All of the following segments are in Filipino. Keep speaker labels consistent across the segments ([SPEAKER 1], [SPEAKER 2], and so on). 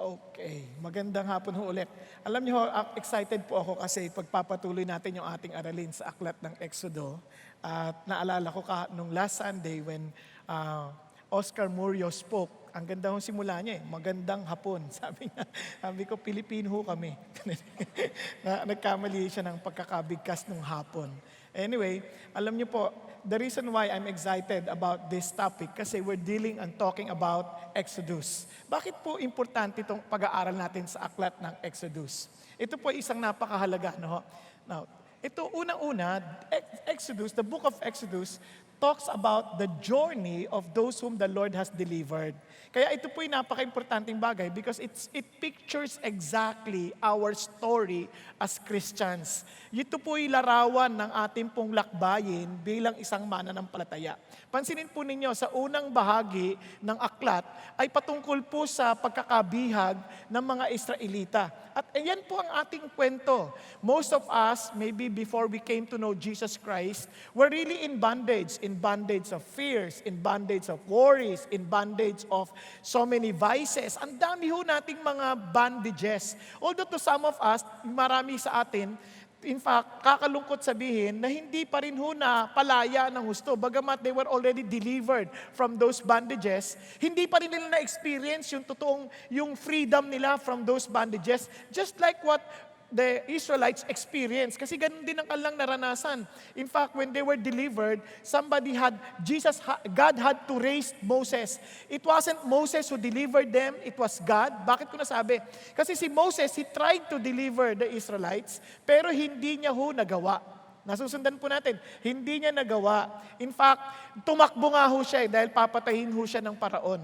[SPEAKER 1] Okay, magandang hapon ho ulit. Alam niyo ho, excited po ako kasi pagpapatuloy natin yung ating aralin sa aklat ng Exodo. At naalala ko nung last Sunday when Oscar Murillo spoke, ang ganda hong simula niya magandang hapon. Sabi ko, Pilipino ho kami. Nagkamali siya ng pagkakabigkas ng hapon. Anyway, alam niyo po, the reason why I'm excited about this topic kasi we're dealing and talking about Exodus. Bakit po importante itong pag-aaral natin sa aklat ng Exodus? Ito po isang napakahalaga. No? Now, ito unang-una, Exodus, the book of Exodus, talks about the journey of those whom the Lord has delivered. Kaya ito po'y napaka-importanting bagay because it pictures exactly our story as Christians. Ito po'y larawan ng ating pong lakbayin bilang isang mananampalataya. Pansinin po ninyo, sa unang bahagi ng aklat ay patungkol po sa pagkakabihag ng mga Israelita. At ayan po ang ating kwento. Most of us, maybe before we came to know Jesus Christ, were really in bondage of fears, in bondage of worries, in bondage of so many vices. Ang dami ho nating mga bondages. Although to some of us, marami sa atin, in fact, kakalungkot sabihin na hindi pa rin ho na palaya ng husto. Bagamat they were already delivered from those bondages, hindi pa rin nila na-experience yung freedom nila from those bondages. Just like what the Israelites experienced. Kasi ganun din ang kanilang naranasan. In fact, when they were delivered, God had to raise Moses. It wasn't Moses who delivered them, it was God. Bakit ko nasabi? Kasi si Moses, he tried to deliver the Israelites, pero hindi niya ho nagawa. Nasusundan po natin, hindi niya nagawa. In fact, tumakbo nga ho siya dahil papatayin ho siya ng paraon.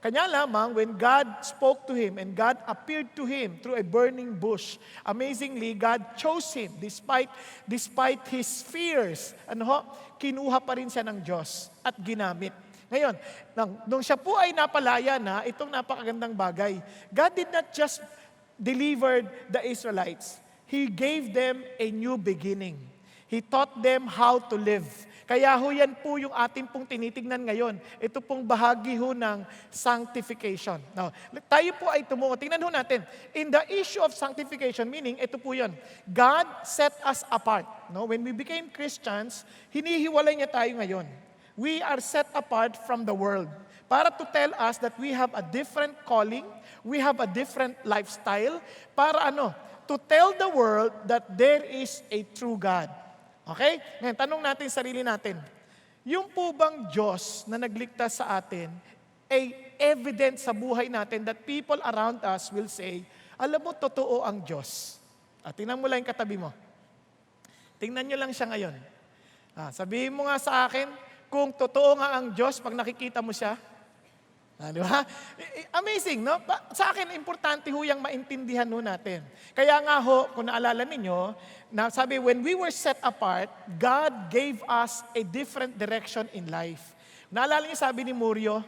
[SPEAKER 1] Kanya lamang, when God spoke to him and God appeared to him through a burning bush, amazingly, God chose him despite his fears. Kinuha pa rin siya ng Diyos at ginamit. Ngayon, nung siya po ay napalaya na, itong napakagandang bagay, God did not just deliver the Israelites. He gave them a new beginning. He taught them how to live. Kaya ho yan po yung ating pong tinitignan ngayon. Ito pong bahagi ho ng sanctification. Now, tayo po ay tumungo. Tingnan ho natin. In the issue of sanctification, meaning, ito po yun. God set us apart. No? When we became Christians, hinihiwalay niya tayo ngayon. We are set apart from the world. Para to tell us that we have a different calling, we have a different lifestyle, para to tell the world that there is a true God. Okay? Ngayon, tanong natin sarili natin. Yung po bang Diyos na nagligtas sa atin ay evident sa buhay natin that people around us will say, alam mo, totoo ang Diyos. Tingnan mo lang yung katabi mo. Tingnan nyo lang siya ngayon. Sabihin mo nga sa akin, kung totoo nga ang Diyos pag nakikita mo siya. Di ba? Amazing, no? Sa akin, importante ho yung maintindihan ho natin. Kaya nga ho, kung naalala ninyo, na sabi, when we were set apart, God gave us a different direction in life. Naalala niyo sabi ni Murillo,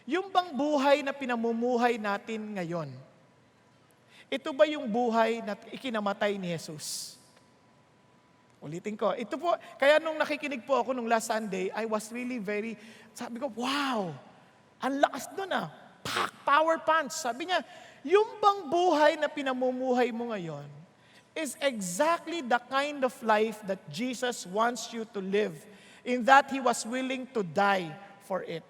[SPEAKER 1] yung bang buhay na pinamumuhay natin ngayon, ito ba yung buhay na ikinamatay ni Jesus? Ulitin ko. Ito po, kaya nung nakikinig po ako nung last Sunday, I was really sabi ko, wow! Ang lakas doon power punch. Sabi niya, yung bang buhay na pinamumuhay mo ngayon is exactly the kind of life that Jesus wants you to live, in that He was willing to die for it.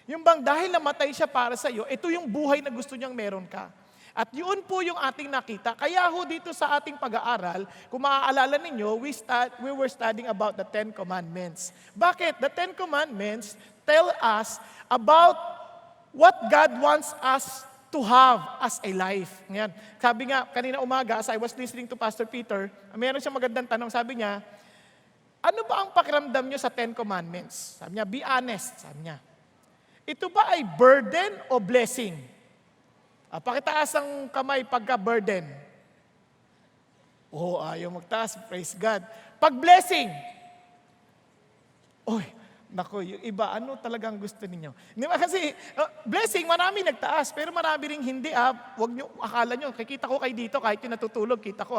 [SPEAKER 1] Yung bang dahil namatay siya para sa iyo, ito yung buhay na gusto niyang meron ka. At yun po yung ating nakita. Kaya ho dito sa ating pag-aaral, kung maaalala ninyo, we were studying about the Ten Commandments. Bakit? The Ten Commandments tell us about what God wants us to have as a life. Ngayon, sabi nga, kanina umaga, as I was listening to Pastor Peter, meron siyang magandang tanong, sabi niya, ano ba ang pakiramdam niyo sa Ten Commandments? Sabi niya, be honest, sabi niya. Ito ba ay burden o blessing? Pakitaas ang kamay pagka-burden. Ayaw magtaas, praise God. Pag blessing, nako, yung iba, ano talagang gusto ninyo? Kasi, blessing, marami nagtaas, pero marami ring hindi. Huwag nyo, akala nyo, kikita ko kayo dito, kahit yung natutulog, kita ko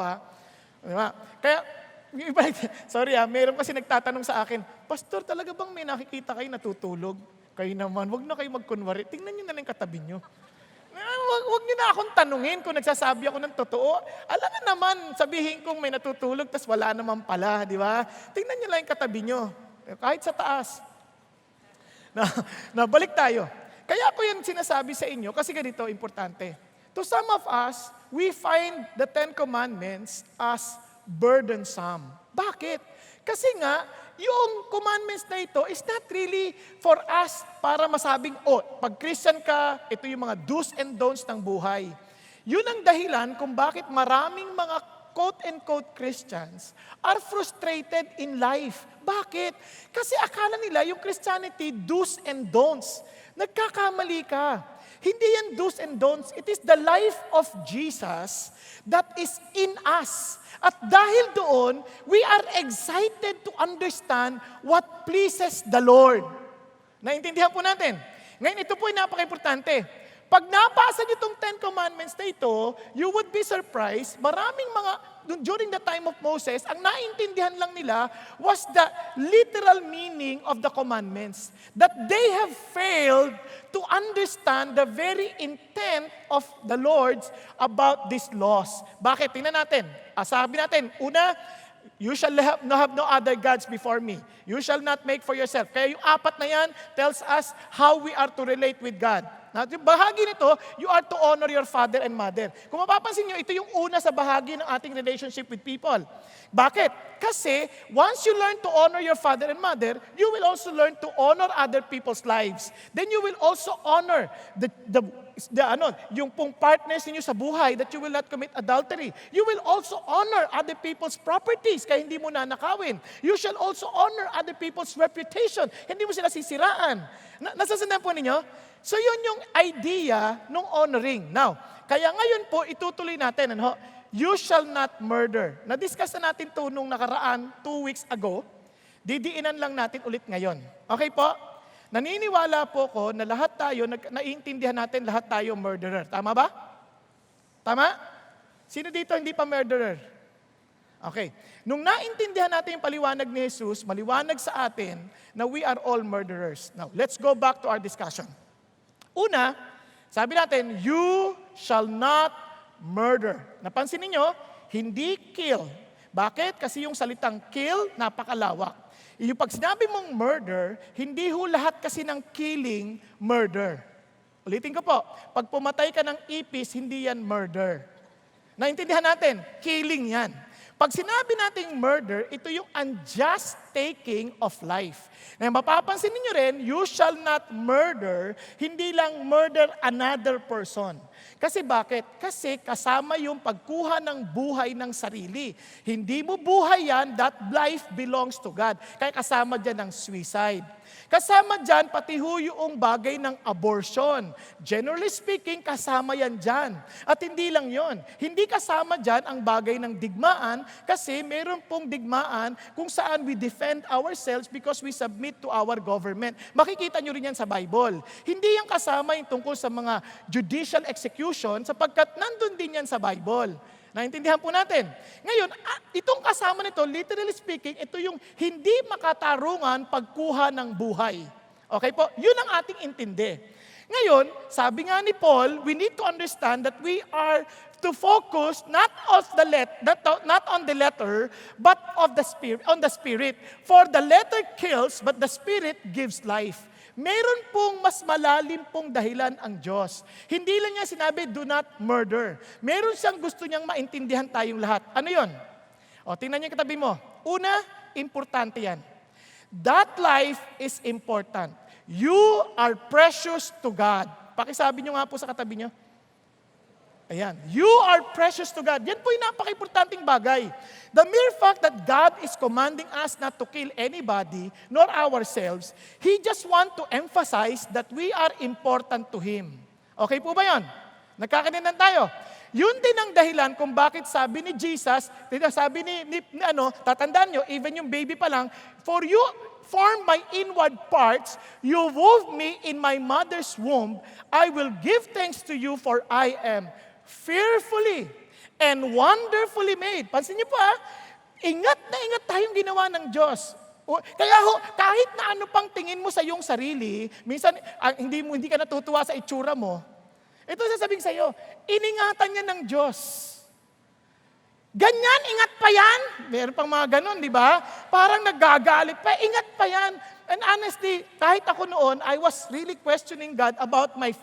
[SPEAKER 1] Diba? Kaya, yung iba, sorry meron kasi nagtatanong sa akin, Pastor, talaga bang may nakikita kayo natutulog? Kayo naman, huwag na kayo magkunwari. Tingnan nyo na lang katabi nyo. wag niyo na akong tanungin kung nagsasabi ako ng totoo. Alam nga naman, sabihin kong may natutulog, tas wala naman pala, di ba? Tingnan niyo lang yung katabi niyo, kahit sa taas. Balik tayo. Kaya ko yan sinasabi sa inyo, kasi ganito, importante. To some of us, we find the Ten Commandments as burdensome. Bakit? Kasi nga, yung commandments na ito is not really for us para masabing, pag Christian ka, ito yung mga do's and don'ts ng buhay. Yun ang dahilan kung bakit maraming mga quote-unquote Christians are frustrated in life. Bakit? Kasi akala nila yung Christianity, do's and don'ts. Nagkakamali ka. Hindi yan do's and don'ts. It is the life of Jesus that is in us. At dahil doon, we are excited to understand what pleases the Lord. Naintindihan po natin. Ngayon, ito po ay napaka-importante. Pag napasa niyo itong Ten Commandments na ito, you would be surprised, maraming during the time of Moses, ang naintindihan lang nila was the literal meaning of the commandments. That they have failed to understand the very intent of the Lord about these laws. Bakit? Tingnan natin. Sabi natin, una, you shall have no other gods before me. You shall not make for yourself. Kaya yung apat na yan tells us how we are to relate with God. Yung bahagi nito, you are to honor your father and mother. Kung mapapansin nyo, ito yung una sa bahagi ng ating relationship with people. Bakit? Kasi once you learn to honor your father and mother, you will also learn to honor other people's lives. Then you will also honor yung pong partners ninyo sa buhay, that you will not commit adultery. You will also honor other people's properties, kaya hindi mo nanakawin. You shall also honor other people's reputation. Hindi mo sila sisiraan. Nasasandahan po ninyo? So yun yung idea ng honoring. Now, kaya ngayon po, itutuloy natin, you shall not murder. Na-discuss na natin ito nung nakaraan, 2 weeks ago. Didiinan lang natin ulit ngayon. Okay po? Naniniwala po ko na lahat tayo, naiintindihan natin lahat tayo murderer. Tama ba? Tama? Sino dito hindi pa murderer? Okay. Nung naintindihan natin yung paliwanag ni Jesus, maliwanag sa atin na we are all murderers. Now, let's go back to our discussion. Una, sabi natin, you shall not murder. Napansin niyo, hindi kill. Bakit? Kasi yung salitang kill, napakalawak. Yung pag sinabi mong murder, hindi ho lahat kasi ng killing, murder. Ulitin ko po, pag pumatay ka ng ipis, hindi yan murder. Naintindihan natin, killing yan. Pag sinabi nating murder, ito yung unjust taking of life. Na mapapansin niyo rin, you shall not murder, hindi lang murder another person. Kasi bakit? Kasi kasama yung pagkuha ng buhay ng sarili. Hindi mo buhay yan, that life belongs to God. Kaya kasama dyan ang suicide. Kasama dyan, pati ho yung bagay ng abortion. Generally speaking, kasama yan dyan. At hindi lang yon. Hindi kasama dyan ang bagay ng digmaan kasi meron pong digmaan kung saan we defend ourselves because we submit to our government. Makikita nyo rin yan sa Bible. Hindi yan kasama yung tungkol sa mga judicial execution sapagkat nandun din yan sa Bible. Naintindihan po natin. Ngayon, itong kasama nito, literally speaking, ito yung hindi makatarungan pagkuha ng buhay. Okay po? Yun ang ating intindi. Ngayon, sabi nga ni Paul, we need to understand that we are to focus not on the letter, but on the spirit. For the letter kills, but the spirit gives life. Meron pong mas malalim pong dahilan ang Diyos. Hindi lang niya sinabi, do not murder. Meron siyang gusto niyang maintindihan tayong lahat. Ano yon? Tingnan niyo yung katabi mo. Una, importante yan. That life is important. You are precious to God. Pakisabi niyo nga po sa katabi niyo. Ayan. You are precious to God. Yan po yung napaka-importanting bagay. The mere fact that God is commanding us not to kill anybody, nor ourselves, He just want to emphasize that we are important to Him. Okay po ba yun? Nagkakanindan tayo. Yun din ang dahilan kung bakit sabi ni Jesus, sabi tatandaan nyo, even yung baby pa lang, for you formed my inward parts, you wove me in my mother's womb, I will give thanks to you for I am fearfully and wonderfully made. Pansin niyo pa, ingat na ingat tayong ginawa ng Diyos. Kaya kahit na ano pang tingin mo sa iyong sarili, minsan hindi ka natutuwa sa itsura mo, Ito sasabihin sa iyo, iningatan niya ng Diyos. Ganyan, ingat pa yan. Meron pang mga ganon, di ba? Parang nagagalit pa, ingat pa yan. And honestly, kahit ako noon, I was really questioning God about my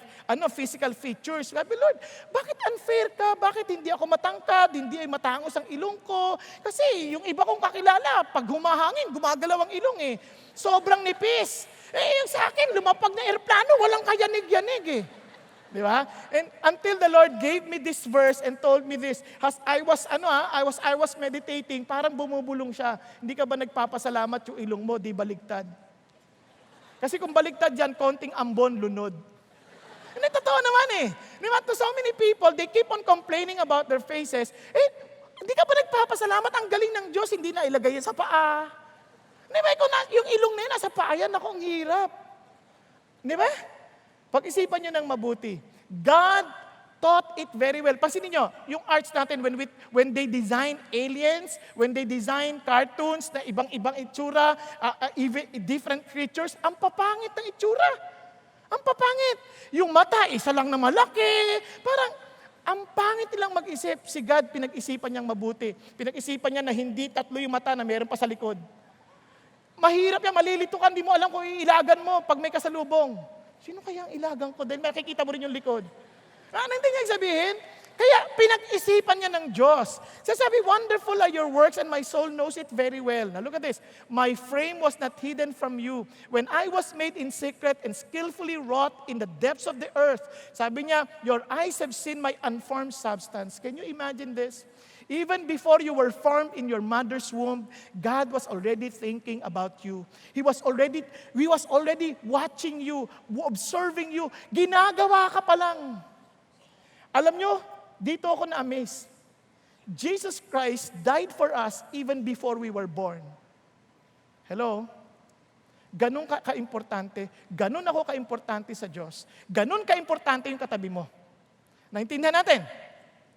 [SPEAKER 1] physical features. Sabi, Lord, bakit unfair ka? Bakit hindi ako matangkad? Hindi ay matangos ang ilong ko? Kasi yung iba kong kakilala, pag humahangin, gumagalaw ang ilong eh. Sobrang nipis. Yung sa akin, lumapag na eroplano, walang kayanig-yanig eh. Di ba? And until the Lord gave me this verse and told me this, as I was meditating, parang bumubulong siya. Hindi ka ba nagpapasalamat yung ilong mo, di baligtad? Kasi kung baligtad yan, konting ambon, lunod. Hindi, totoo naman eh. Di ba? To so many people, they keep on complaining about their faces. Hindi ka ba nagpapasalamat? Ang galing ng Diyos, hindi na ilagay yan sa paa. Di ba? Yung ilong na yun, nasa paa yan, ako, ang hirap. Di ba? Pag-isipan nyo ng mabuti. God taught it very well. Pansinin nyo, yung arts natin, when they design aliens, when they design cartoons na ibang-ibang itsura, even different creatures, ang papangit ng itsura. Ang papangit. Yung mata, isa lang na malaki. Parang, ang pangit nilang mag-isip. Si God, pinag-isipan niyang mabuti. Pinag-isipan niya na hindi tatlo yung mata na meron pa sa likod. Mahirap yan, malilito ka, hindi mo alam kung iilagan mo pag may kasalubong. Sino kaya ang ilagang ko? Dahil makikita mo rin yung likod. Ano hindi niya sabihin? Kaya pinag-isipan niya ng Diyos. Sabi, wonderful are your works and my soul knows it very well. Now look at this. My frame was not hidden from you when I was made in secret and skillfully wrought in the depths of the earth. Sabi niya, your eyes have seen my unformed substance. Can you imagine this? Even before you were formed in your mother's womb, God was already thinking about you. He was already watching you, observing you. Ginagawa ka pa lang. Alam nyo, dito ako na-amaze. Jesus Christ died for us even before we were born. Hello? Ganun ka-importante. Ganun ako ka-importante sa Diyos. Ganun ka-importante yung katabi mo. Naintindihan natin?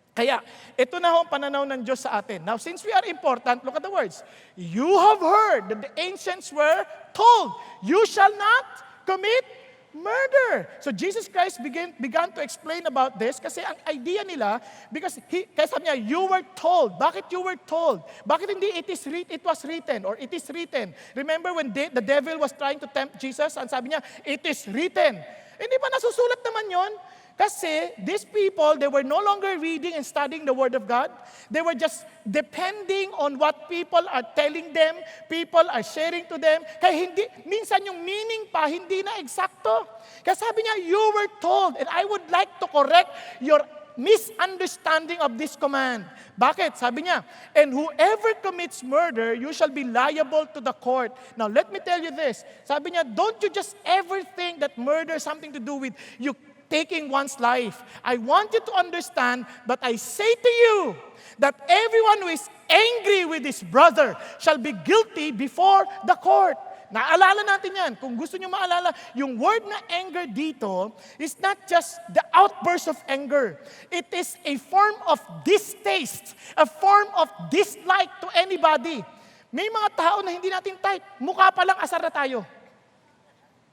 [SPEAKER 1] Kaya, ito na ho ang pananaw ng Diyos sa atin. Now, since we are important, look at the words. You have heard that the ancients were told, you shall not commit murder. So Jesus Christ began to explain about this kasi ang idea nila, kaya sabi niya, you were told. Bakit you were told? Bakit hindi it was written or it is written? Remember when the devil was trying to tempt Jesus, ang sabi niya, it is written. Hindi ba nasusulat naman yon? Kasi these people, they were no longer reading and studying the Word of God. They were just depending on what people are telling them, people are sharing to them. Kaya minsan yung meaning pa, hindi na eksakto. Kaya sabi niya, you were told, and I would like to correct your misunderstanding of this command. Bakit? Sabi niya, and whoever commits murder, you shall be liable to the court. Now, let me tell you this. Sabi niya, don't you just ever think that murder has something to do with you taking one's life. I want you to understand, but I say to you, that everyone who is angry with his brother shall be guilty before the court. Naalala natin yan. Kung gusto nyo maalala, yung word na anger dito is not just the outburst of anger. It is a form of distaste, a form of dislike to anybody. May mga tao na hindi natin type. Mukha pa lang asar na tayo.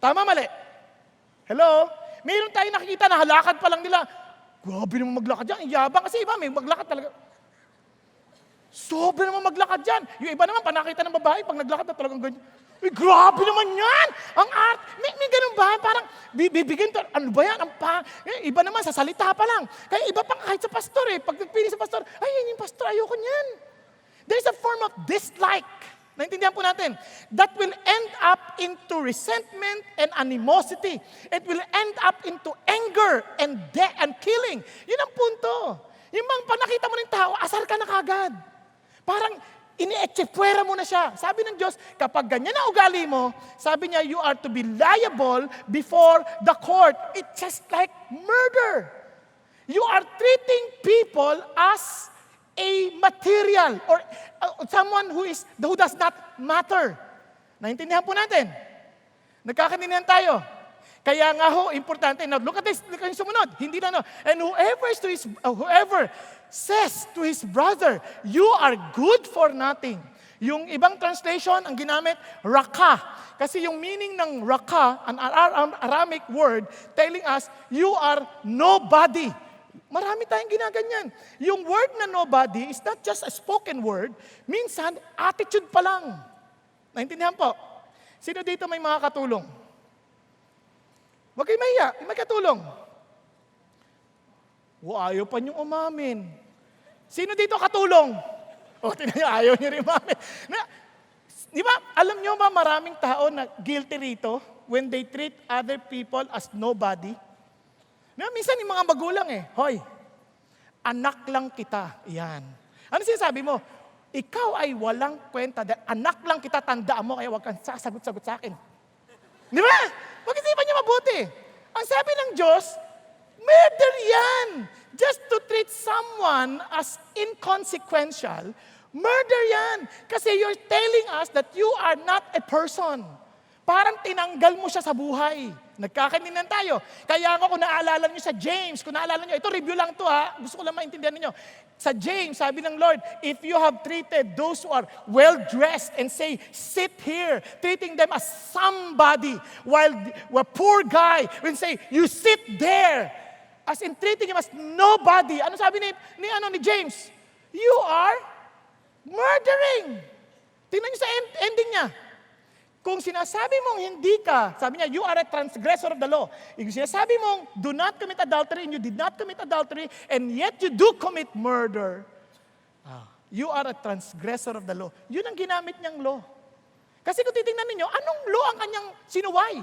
[SPEAKER 1] Tama, mali? Hello? Mayroon tayo nakikita na halakad pa lang nila. Grabe naman maglakad dyan. Iyabang kasi iba may maglakad talaga. Sobra naman maglakad dyan. Yung iba naman, panakita ng babae, pag naglakad na talagang ganyan. Grabe naman yan! Ang art! May ganun ba? Parang bibigyan to. Ano ba yan? Iba naman, sa salita pa lang. Kaya iba pang kahit sa pastor eh. Pag nagpili sa pastor, ay, yan yung pastor, ayoko niyan. There's a form of dislike. Naintindihan po natin. That will end up into resentment and animosity. It will end up into anger and killing. Yun ang punto. Yung mga panakita mo ng tao, asar ka na kagad. Parang ini-etchepuera mo na siya. Sabi ng Diyos, kapag ganyan na ugali mo, sabi niya, you are to be liable before the court. It's just like murder. You are treating people as a material or someone who does not matter. Naintindihan po natin. Nagkakanindihan tayo. Kaya nga ho, importante. Now, look at this. Look at yung sumunod. Hindi na, no. And whoever says to his brother, you are good for nothing, Yung ibang translation, ang ginamit, raka. Kasi yung meaning ng raka, an Aramic word, telling us, you are nobody. Marami tayong ginaganyan. Yung word na nobody is not just a spoken word. Minsan, attitude pa lang. Naintindihan po? Sino dito may mga katulong? Huwag kayo mahiya, may katulong. Ayaw pa niyong umamin. Sino dito katulong? Tingnan niyo, ayaw niyo rin umamin. Di ba, alam niyo ba maraming tao na guilty rito when they treat other people as nobody? Minsan yung mga magulang Hoy, anak lang kita. Yan. Ano sinasabi mo? Ikaw ay walang kwenta. Anak lang kita, tandaan mo, kaya huwag kang sasagot-sagot sa akin. Di ba? Pag-isipan niyo mabuti. Ang sabi ng Diyos, murder yan. Just to treat someone as inconsequential, murder yan. Kasi you're telling us that you are not a person. Parang tinanggal mo siya sa buhay. Nagkakaninlan tayo. Kaya ako, kung naalala niyo sa James, kung naalala niyo, ito review lang to gusto ko lang maintindihan niyo. Sa James, sabi ng Lord, if you have treated those who are well-dressed and say, sit here, treating them as somebody, while a poor guy will say, you sit there, as in treating him as nobody. Ano sabi ni James? You are murdering. Tingnan niyo sa ending niya. Kung sinasabi mong hindi ka, sabi niya, you are a transgressor of the law. Kung sinasabi mong, do not commit adultery, and you did not commit adultery, and yet you do commit murder, you are a transgressor of the law. Yun ang ginamit niyang law. Kasi kung titingnan ninyo, anong law ang kanyang sinuway?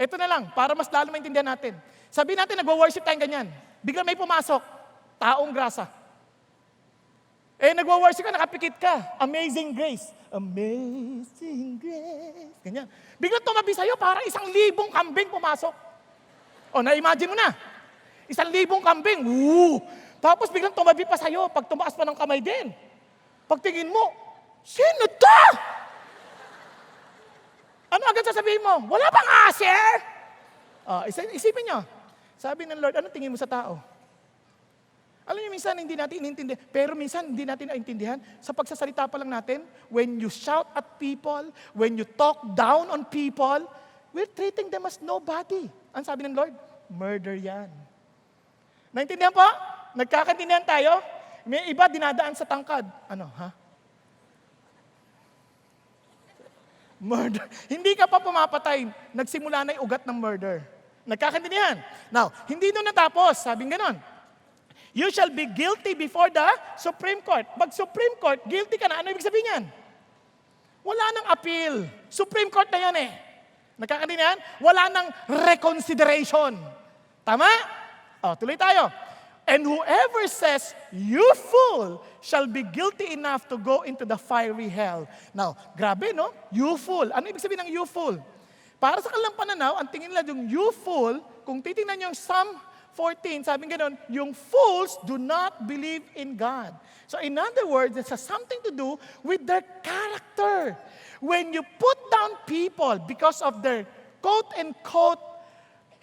[SPEAKER 1] Ito na lang, para mas lalo maintindihan natin. Sabi natin, nagwa-worship tayong ganyan. Bigla may pumasok, taong grasa. Nagwa-worship ka, nakapikit ka. Amazing grace. Amazing grace. Ganyan. Biglang tumabi sa'yo, parang 1,000 kambing pumasok. Na-imagine mo na. 1,000 kambing. Woo! Tapos biglang tumabi pa sa'yo, pag tumaas pa ng kamay din. Pagtingin mo, sino to? Ano agad sasabihin mo? Wala bang aser? Isipin nyo. Sabi ng Lord, ano tingin mo sa tao? Alam niyo, minsan hindi natin inintindihan, pero minsan hindi natin naintindihan. Sa pagsasalita pa lang natin, when you shout at people, when you talk down on people, we're treating them as nobody. Ang sabi ng Lord, murder yan. Naintindihan po? Nagkakaintindihan tayo? May iba dinadaan sa tangkad. Murder. Hindi ka pa pumapatay, nagsimula na yung ugat ng murder. Nagkakaintindihan? Now, hindi doon natapos, sabing ganon. You shall be guilty before the Supreme Court. Pag Supreme Court, guilty ka na. Ano ibig sabihin yan? Wala nang appeal. Supreme Court na yan Nagkakaintindihan? Wala nang reconsideration. Tama? Tuloy tayo. And whoever says, you fool, shall be guilty enough to go into the fiery hell. Now, grabe no? You fool. Ano ibig sabihin ng you fool? Para sa kanilang pananaw, ang tingin nila yung you fool, kung titingnan yung Psalm 14, sabi gano'n, yung fools do not believe in God. So in other words, it has something to do with their character. When you put down people because of their quote-unquote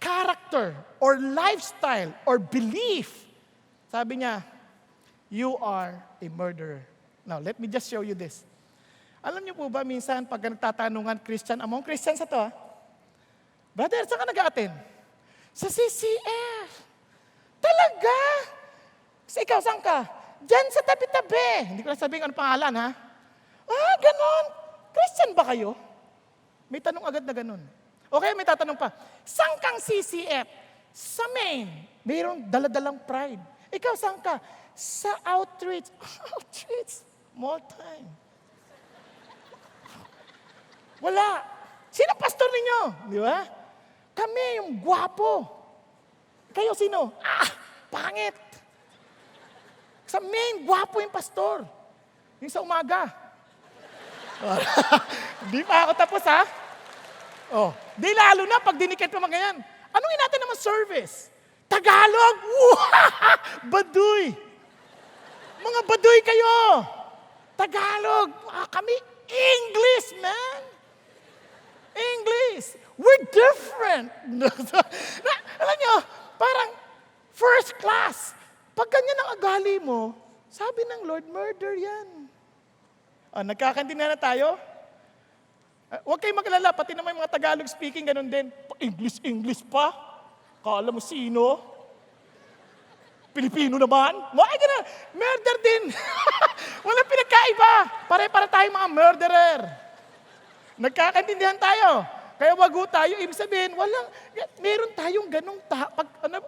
[SPEAKER 1] character or lifestyle or belief, sabi niya, you are a murderer. Now, let me just show you this. Alam niyo po ba, minsan pag nagtatanungan Christian, among Christians ito Brother, saan ka nag-a-attend? Sa CCF. Talaga? Kasi ikaw, saan ka? Diyan sa tabi-tabi. Hindi ko na sabihin anong pangalan, ha? Ganon. Christian ba kayo? May tanong agad na ganon. Okay, may tatanong pa. Saan kang CCF? Sa Maine. Mayroong daladalang pride. Ikaw, saan ka? Sa outreach. Outreach. More time. Wala. Sino pastor ninyo? Di ba? Kami, yung gwapo. Kayo sino? Pangit. Sa Maine, gwapo yung pastor. Yung sa umaga. Di pa ako tapos, ha? Di lalo na pag dinikit pa mga ganyan. Anong natin naman service? Tagalog? Baduy. Mga baduy kayo. Tagalog. Kami, English, man. English. We're different. Alam nyo, parang first class. Pag ganyan ang agali mo, sabi ng Lord, murder yan. Nagkakaintindihan na tayo? Huwag kayong maglala, pati naman yung mga Tagalog speaking, ganun din. English pa? Kala mo sino? Pilipino naman? Ay, ganun. Murder din. Walang pinagkaiba. Pare-para tayong mga murderer. Nagkakaintindihan tayo. Kaya wag ho tayo, ibig sabihin, meron tayong ganong,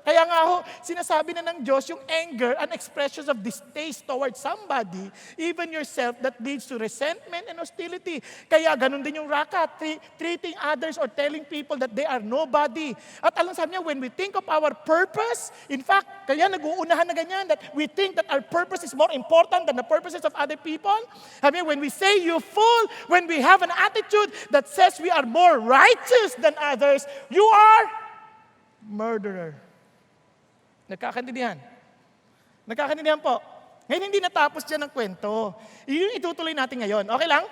[SPEAKER 1] kaya nga ho, sinasabi na ng Diyos, yung anger, an expression of distaste towards somebody, even yourself, that leads to resentment and hostility. Kaya ganon din yung rakat, treating others or telling people that they are nobody. At alam sabi niya, when we think of our purpose, in fact, kaya nag-uunahan na ganyan, that we think that our purpose is more important than the purposes of other people. I mean, when we say you fool, when we have an attitude that says we are more righteous than others, you are murderer. Nagkakaintindihan? Nagkakaintindihan po. Ngayon hindi natapos dyan ang kwento. Yun itutuloy natin ngayon. Okay lang?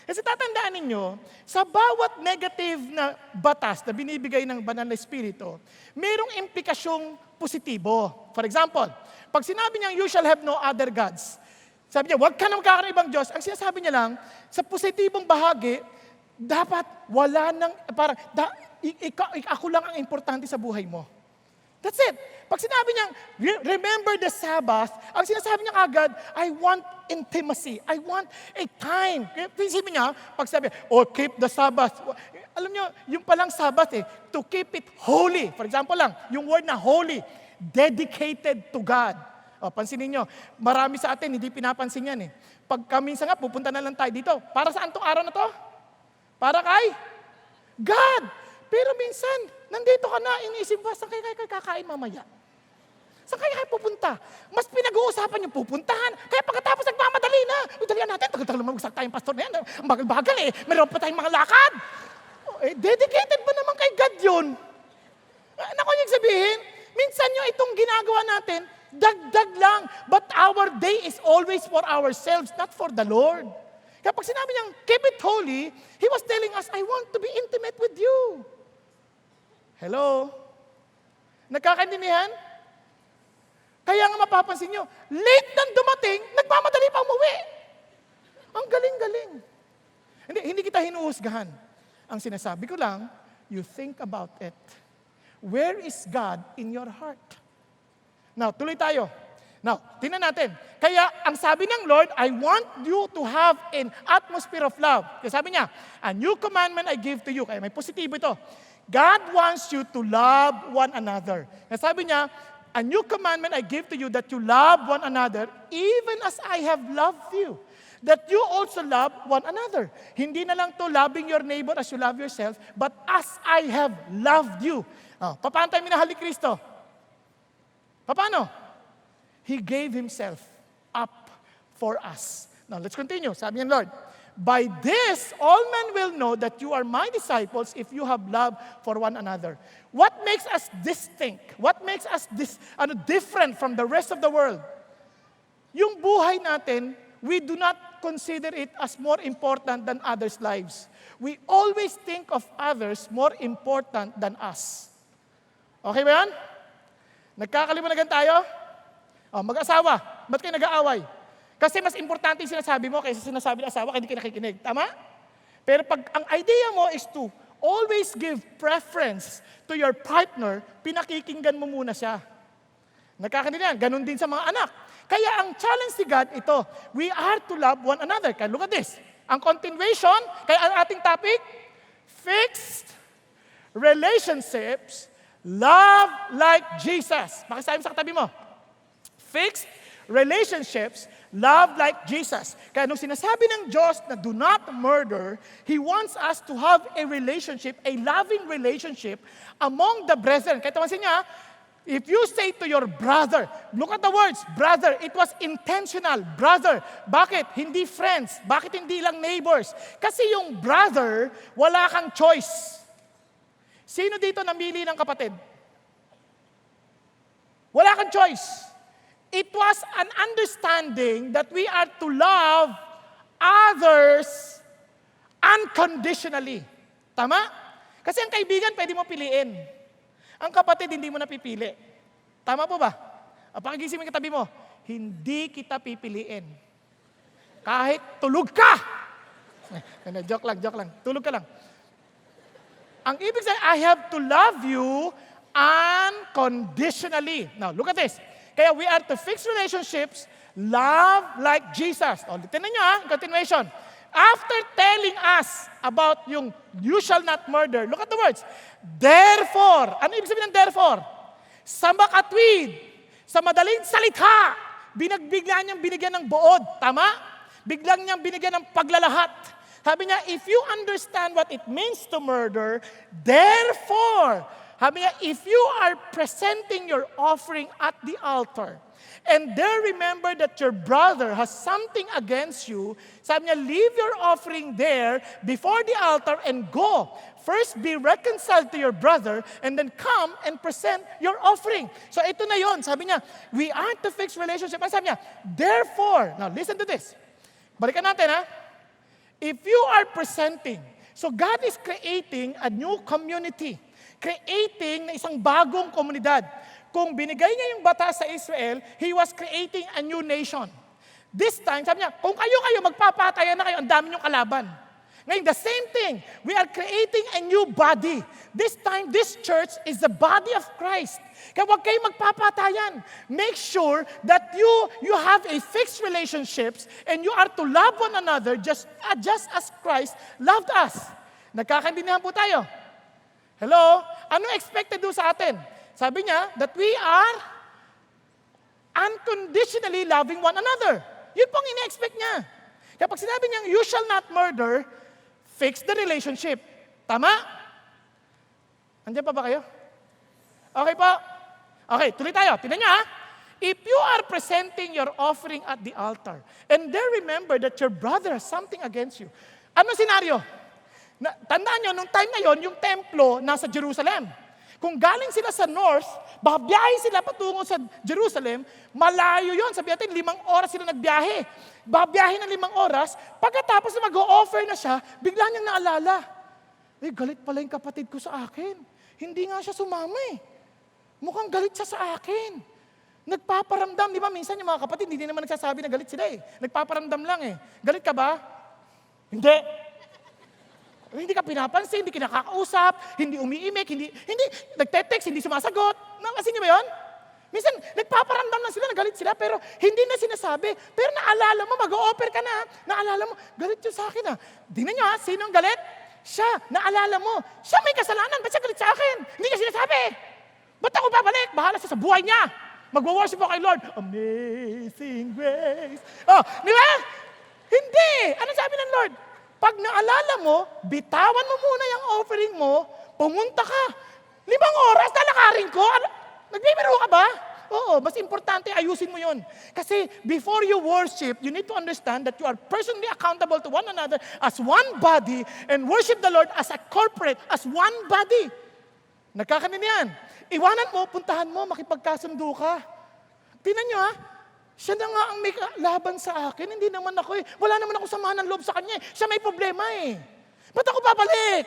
[SPEAKER 1] Kasi tatandaan ninyo, sa bawat negative na batas na binibigay ng banal na espiritu, mayroong implikasyong positibo. For example, pag sinabi niyang you shall have no other gods, sabi niya, huwag ka na magkakaroon ng ibang Diyos. Ang sinasabi niya lang, sa positibong bahagi, dapat wala nang, parang, ako lang ang importante sa buhay mo. That's it. Pag sinabi niyang, remember the Sabbath, ang sinasabi niya agad, I want intimacy. I want a time. Isipin niya, pag sabi, keep the Sabbath. Alam niyo, yung palang Sabbath to keep it holy. For example lang, yung word na holy, dedicated to God. Pansinin niyo, marami sa atin, hindi pinapansin yan Pag minsan nga, pupunta na lang tayo dito. Para saan tong araw na to? Para kay God. Pero minsan, nandito ka na, iniisip ba, saan kayo kakain mamaya? Saan kayo pupunta? Mas pinag-uusapan yung pupuntahan. Kaya pagkatapos nagmamadali na, dalihan natin, tagal-tagal naman magsak tayong pastor na yan. Ang bagal-bagal meron pa tayong mga lakad. Dedicated ba naman kay God yun? Naku, yung sabihin, minsan yung itong ginagawa natin, dagdag lang. But our day is always for ourselves, not for the Lord. Kapag sinabi niyang, keep it holy, He was telling us, I want to be intimate with you. Hello? Nagkakaintindihan? Kaya nga mapapansin niyo, late nang dumating, nagmamadali pa umuwi. Ang galing-galing. Hindi kita hinuhusgahan. Ang sinasabi ko lang, you think about it. Where is God in your heart? Now, tuloy tayo. Now, tingnan natin. Kaya, ang sabi ng Lord, I want you to have an atmosphere of love. Kaya sabi niya, a new commandment I give to you. Kaya may positibo ito. God wants you to love one another. Kaya sabi niya, a new commandment I give to you that you love one another even as I have loved you. That you also love one another. Hindi na lang to loving your neighbor as you love yourself, but as I have loved you. Paano tayo minahal ni Kristo? Paano? He gave Himself up for us. Now, let's continue. Sabi ng Lord, by this, all men will know that you are my disciples if you have love for one another. What makes us distinct? What makes us different from the rest of the world? Yung buhay natin, we do not consider it as more important than others' lives. We always think of others more important than us. Okay ba yan? Nagkakalimunagan tayo? Mag-asawa, ba't kayo nag-aaway? Kasi mas importante yung sinasabi mo kaysa sinasabi ng asawa kaya hindi kayo nakikinig. Tama? Pero pag ang idea mo is to always give preference to your partner, pinakikinggan mo muna siya. Nagkakaintindihan, ganun din sa mga anak. Kaya ang challenge ni God ito, we are to love one another. Kaya look at this. Ang continuation, kaya ang ating topic, fixed relationships, love like Jesus. Pakisabi sa katabi mo. Fixed relationships, love like Jesus. Kaya nung sinasabi ng Diyos na do not murder, He wants us to have a relationship, a loving relationship among the brethren. Kaya tawansin niya, if you say to your brother, look at the words, brother, it was intentional, brother. Bakit? Hindi friends. Bakit hindi lang neighbors? Kasi yung brother, wala kang choice. Sino dito namili ng kapatid? Wala kang choice. It was an understanding that we are to love others unconditionally. Tama? Kasi ang kaibigan, pwede mo piliin. Ang kapatid, hindi mo napipili. Tama po ba? Pakigising mo yung katabi mo, hindi kita pipiliin. Kahit tulog ka. Joke lang. Tulog ka lang. Ang ibig sabihin, I have to love you unconditionally. Now, look at this. Kaya we are to fix relationships, love like Jesus. O, tinan nyo continuation. After telling us about yung you shall not murder, look at the words. Therefore, ano ibig sabihin ng therefore? Sa makatwid, sa madaling salita, bigla niyang binigyan ng buod. Tama? Biglang niyang binigyan ng paglalahat. Sabi niya, if you understand what it means to murder, therefore, sabi niya, if you are presenting your offering at the altar, and there remember that your brother has something against you, sabi niya, leave your offering there before the altar and go. First be reconciled to your brother and then come and present your offering. So ito na yon. Sabi niya, we are to fix relationship. Ang sabi niya, therefore, now listen to this. Balikan natin If you are presenting, so God is creating a new community. Creating na isang bagong komunidad. Kung binigay niya yung batas sa Israel, He was creating a new nation. This time, sabi niya, kung kayo magpapatayan na kayo, ang dami niyong kalaban. Ngayon, the same thing, we are creating a new body. This time, this church is the body of Christ. Kaya huwag kayong magpapatayan. Make sure that you have a fixed relationships and you are to love one another just as Christ loved us. Nagkakaintindihan po tayo. Hello? Ano expected do sa atin? Sabi niya that we are unconditionally loving one another. Yun pong ina-expect niya. Kapag sinabi niyang, you shall not murder, fix the relationship. Tama? Andiyan pa ba kayo? Okay po. Okay, tuloy tayo. Tignan niyo If you are presenting your offering at the altar, and there remember that your brother has something against you. Ano senaryo? Tandaan niyo, nung time na yon, yung templo nasa Jerusalem. Kung galing sila sa north, babiyahe sila patungo sa Jerusalem, malayo yon. Sabi natin, 5 oras sila nagbiyahe. Babiyahe ng 5 oras, pagkatapos na mag-o-offer na siya, bigla niyang naalala. Galit pala yung kapatid ko sa akin. Hindi nga siya sumama Mukhang galit siya sa akin. Nagpaparamdam. Di ba minsan yung mga kapatid, hindi naman nagsasabi na galit sila Nagpaparamdam lang Galit ka ba? Hindi. Hindi ka pinapansin, hindi kinakausap, hindi umiimik, hindi nagte-text, hindi sumasagot. Nakasin niyo ba yun? Minsan, nagpaparamdam lang sila, nagalit sila, pero hindi na sinasabi. Pero naalala mo, mag-o-offer ka na, naalala mo, galit yun sa akin Tingnan niyo sino ang galit? Siya, naalala mo, siya may kasalanan, ba't siya galit sa akin? Hindi niya sinasabi. Ba't ako babalik? Bahala siya sa buhay niya. Mag-worship ako kay Lord. Amazing grace. Di ba? Hindi. Ano sabi ng Lord? Pag naalala mo, bitawan mo muna yung offering mo, pumunta ka. 5 oras, lalakarin ko. Nagbibiro ka ba? Oo, mas importante, ayusin mo yon. Kasi before you worship, you need to understand that you are personally accountable to one another as one body and worship the Lord as a corporate, as one body. Nagkakanin Iwanan mo, puntahan mo, makipagkasundo ka. Tingnan nyo siya na nga ang may laban sa akin, hindi naman ako Wala naman ako samahan ng loob sa kanya Siya may problema Ba't ako babalik?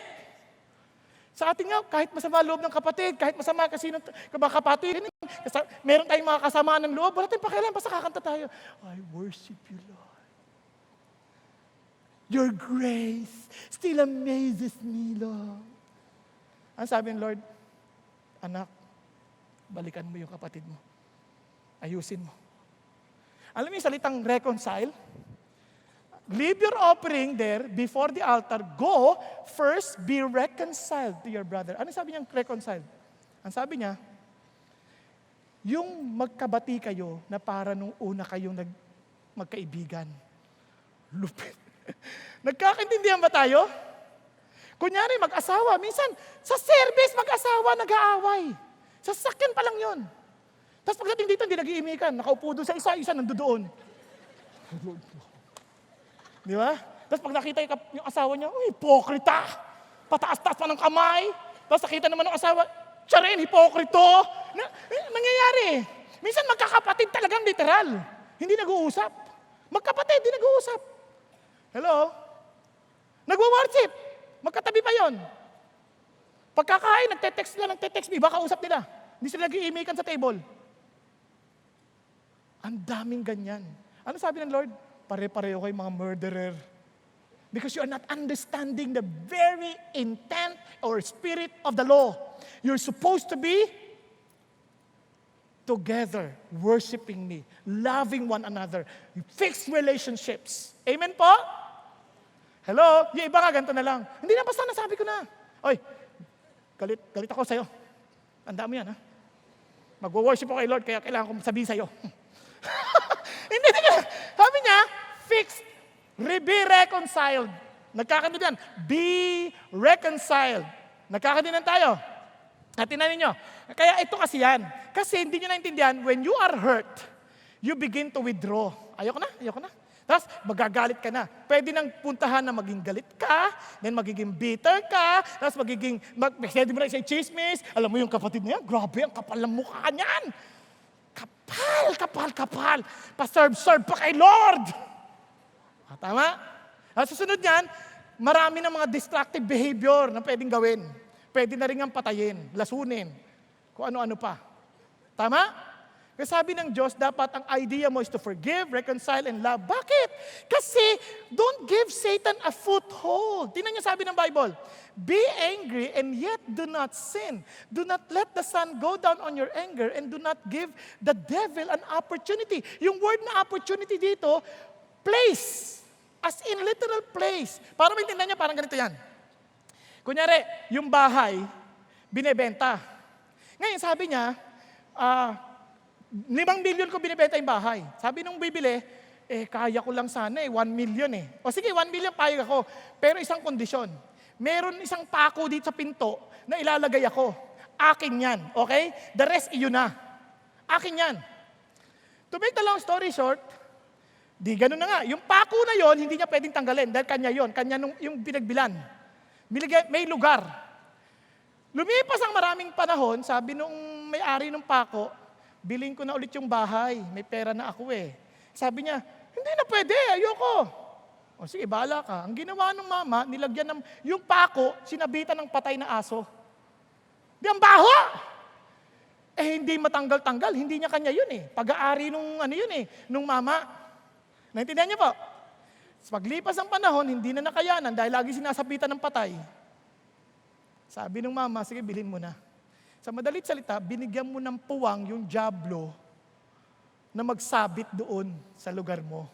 [SPEAKER 1] Sa atin nga, kahit masama loob ng kapatid, kahit masama kasi ng kapatid, meron tayong mga kasamaan ng loob, wala tayong pakialam, basta kakanta tayo. I worship you, Lord. Your grace still amazes me, Lord. Ang sabi ng Lord, anak, balikan mo yung kapatid mo. Ayusin mo. Alam mo yung salitang reconcile? Leave your offering there before the altar. Go, first be reconciled to your brother. Ano sabi niyang reconcile? Ang sabi niya, yung magkabati kayo na para nung una kayong magkaibigan. Lupit. Nagkakaintindihan ba tayo? Kunyari, mag-asawa. Minsan, sa service, mag-asawa, nag-aaway. Sa sakyan pa lang yun. Tapos pagdating dito, hindi nag-iimikan. Nakaupo doon sa isa nandoon. Di ba? Tapos pag nakita yung asawa niya, hipokrita! Pataas-taas pa ng kamay. Tapos nakita naman ng asawa, siya rin, hipokrito! Nangyayari. Minsan magkakapatid talagang literal. Hindi nag-uusap. Magkapatid, hindi nag-uusap. Hello? Nagwa-worship. Magkatabi pa yon. Pagkakain, nagte-text me, baka usap nila. Hindi sila nag-iimikan sa table. Ang daming ganyan. Ano sabi ng Lord? pare-pareho kayo mga murderer. Because you are not understanding the very intent or spirit of the law. You're supposed to be together, worshiping me, loving one another, fixed relationships. Amen po? Hello? Yung iba nga, ganito na lang. Hindi na, basta nasabi ko na. Oy, galit ako sa'yo. Tanda mo yan, ha? Magwo-worship ako kay Lord, kaya kailangan kong sabihin sa'yo. Hindi. Sabi niya, fixed. Be reconciled. Nagkakano yan? Be reconciled. Nagkakadinan tayo. At tinanin nyo. Kaya ito kasi yan. Kasi hindi nyo naintindihan, when you are hurt, you begin to withdraw. Ayoko na. Tapos magagalit ka na. Pwede nang puntahan na maging galit ka, then magiging bitter ka, tapos pwede mo na isang chismis. Alam mo yung kapatid niya, grabe, ang kapal ng mukha niyan. Kapal. Pa-serve pa kay Lord. Tama? At susunod niyan, marami ng mga destructive behavior na pwedeng gawin. Pwede na rin ang patayin, lasunin, kung ano-ano pa. Tama? Kasi sabi ng Diyos, dapat ang idea mo is to forgive, reconcile, and love. Bakit? Kasi don't give Satan a foothold. Tingnan niyo sabi ng Bible, be angry and yet do not sin. Do not let the sun go down on your anger and do not give the devil an opportunity. Yung word na opportunity dito, place. As in literal place. Para maintindihan niya, parang ganito yan. Kunyari, yung bahay, binebenta. Ngayon, sabi niya, 5 million ko binibenta yung bahay. Sabi nung bibili, kaya ko lang sana 1 million O sige, 1 million payag ako. Pero isang kondisyon. Meron isang pako dito sa pinto na ilalagay ako. Akin yan, okay? The rest, iyon na. Akin yan. To make the long story short, di ganun na nga. Yung pako na yon hindi niya pwedeng tanggalin dahil kanya yon, kanya yung pinagbilan. May lugar. Lumipas ang maraming panahon, sabi nung may-ari ng pako, bilhin ko na ulit yung bahay, may pera na ako Sabi niya, hindi na pwede, ayoko. O sige, bahala ka. Ang ginawa ng mama, nilagyan ng, yung pako, sinabitan ng patay na aso. Di ang baho! Hindi matanggal-tanggal, hindi niya kanya yun Pag-aari nung nung mama. Naintindihan niyo po? Sa paglipas ng panahon, hindi na nakayanan dahil lagi sinasabitan ng patay. Sabi ng mama, sige, bilhin mo na. Sa madalit salita, binigyan mo ng puwang yung dyablo na magsabit doon sa lugar mo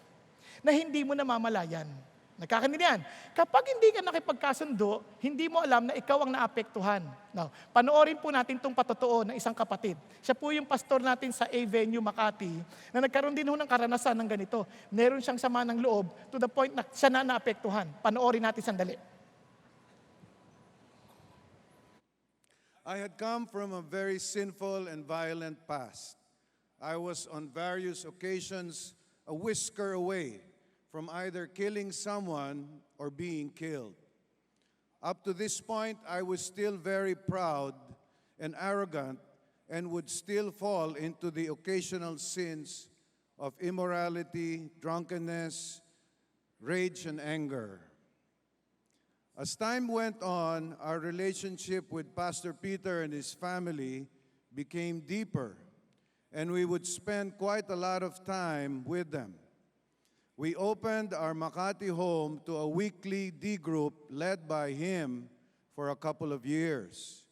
[SPEAKER 1] na hindi mo namamalayan. Nagkakaintindihan? Kapag hindi ka nakipagkasundo, hindi mo alam na ikaw ang naapektuhan. Now, panoorin po natin itong patotoo ng isang kapatid. Siya po yung pastor natin sa A-Venue, Makati, na nagkaroon din ng karanasan ng ganito. Meron siyang sama ng loob to the point na siya na naapektuhan. Panoorin natin sandali.
[SPEAKER 2] I had come from a very sinful and violent past. I was on various occasions a whisker away from either killing someone or being killed. Up to this point, I was still very proud and arrogant and would still fall into the occasional sins of immorality, drunkenness, rage, and anger. As time went on, our relationship with Pastor Peter and his family became deeper, and we would spend quite a lot of time with them. We opened our Makati home to a weekly D group led by him for a couple of years.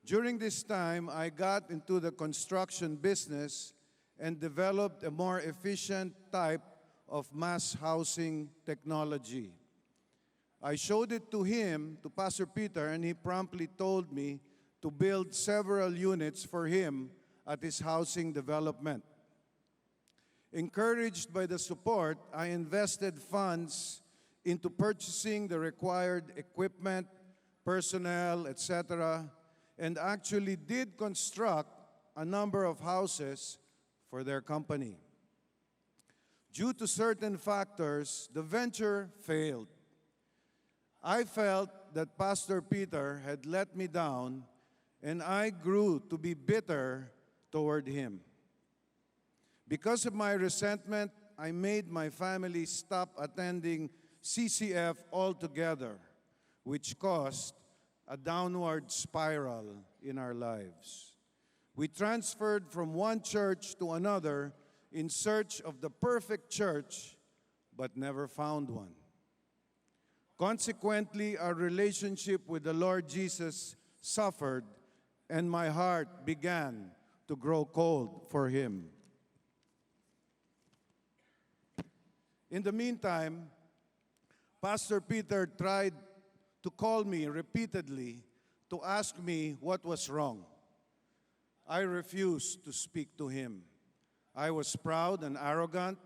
[SPEAKER 2] During this time, I got into the construction business and developed a more efficient type of mass housing technology. I showed it to him, to Pastor Peter, and he promptly told me to build several units for him at his housing development. Encouraged by the support, I invested funds into purchasing the required equipment, personnel, etc., and actually did construct a number of houses for their company. Due to certain factors, the venture failed. I felt that Pastor Peter had let me down, and I grew to be bitter toward him. Because of my resentment, I made my family stop attending CCF altogether, which caused a downward spiral in our lives. We transferred from one church to another in search of the perfect church, but never found one. Consequently, our relationship with the Lord Jesus suffered, and my heart began to grow cold for him. In the meantime, Pastor Peter tried to call me repeatedly to ask me what was wrong. I refused to speak to him. I was proud and arrogant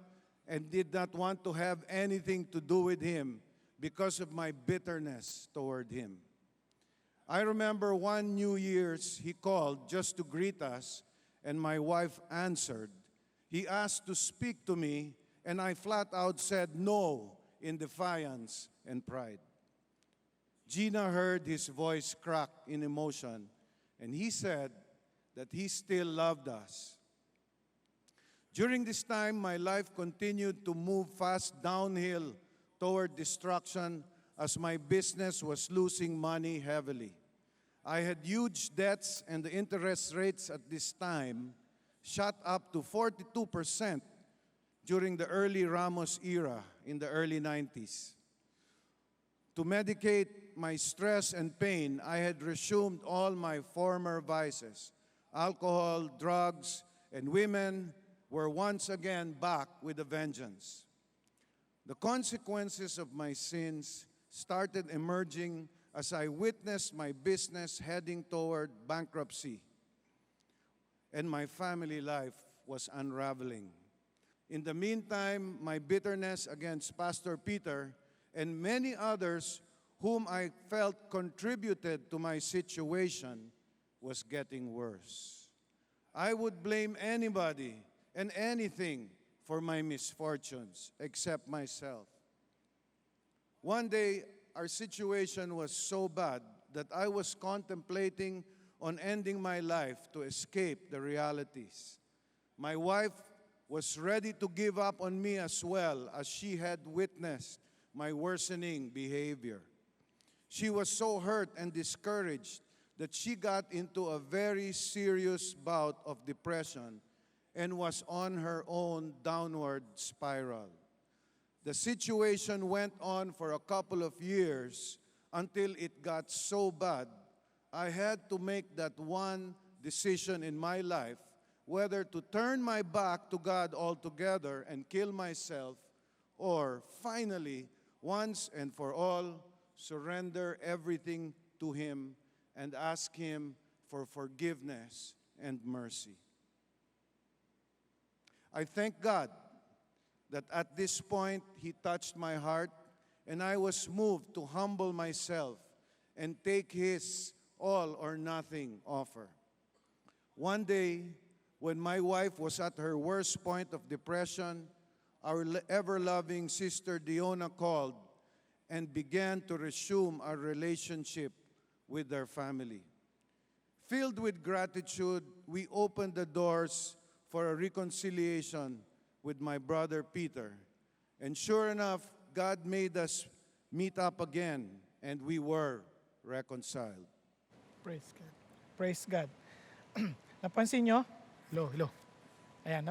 [SPEAKER 2] and did not want to have anything to do with him because of my bitterness toward him. I remember one New Year's he called just to greet us, and my wife answered. He asked to speak to me, and I flat out said no in defiance and pride. Gina heard his voice crack in emotion, and he said that he still loved us. During this time, my life continued to move fast downhill toward destruction as my business was losing money heavily. I had huge debts, and the interest rates at this time shot up to 42% during the early Ramos era in the early 90s. To medicate my stress and pain, I had resumed all my former vices. Alcohol, drugs, and women were once again back with a vengeance. The consequences of my sins started emerging as I witnessed my business heading toward bankruptcy, and my family life was unraveling. In the meantime, my bitterness against Pastor Peter and many others whom I felt contributed to my situation was getting worse. I would blame anybody and anything for my misfortunes except myself. One day, our situation was so bad that I was contemplating on ending my life to escape the realities. My wife was ready to give up on me as well, as she had witnessed my worsening behavior. She was so hurt and discouraged that she got into a very serious bout of depression and was on her own downward spiral. The situation went on for a couple of years until it got so bad, I had to make that one decision in my life, whether to turn my back to God altogether and kill myself, or finally, once and for all, surrender everything to Him and ask Him for forgiveness and mercy. I thank God that at this point He touched my heart, and I was moved to humble myself and take His all or nothing offer. One day, when my wife was at her worst point of depression, our ever-loving Sister Diona called and began to resume our relationship with their family. Filled with gratitude, we opened the doors for a reconciliation with my brother Peter. And sure enough, God made us meet up again, and we were reconciled.
[SPEAKER 1] Praise God. Praise God. Napansin nyo? Hello. Ayan,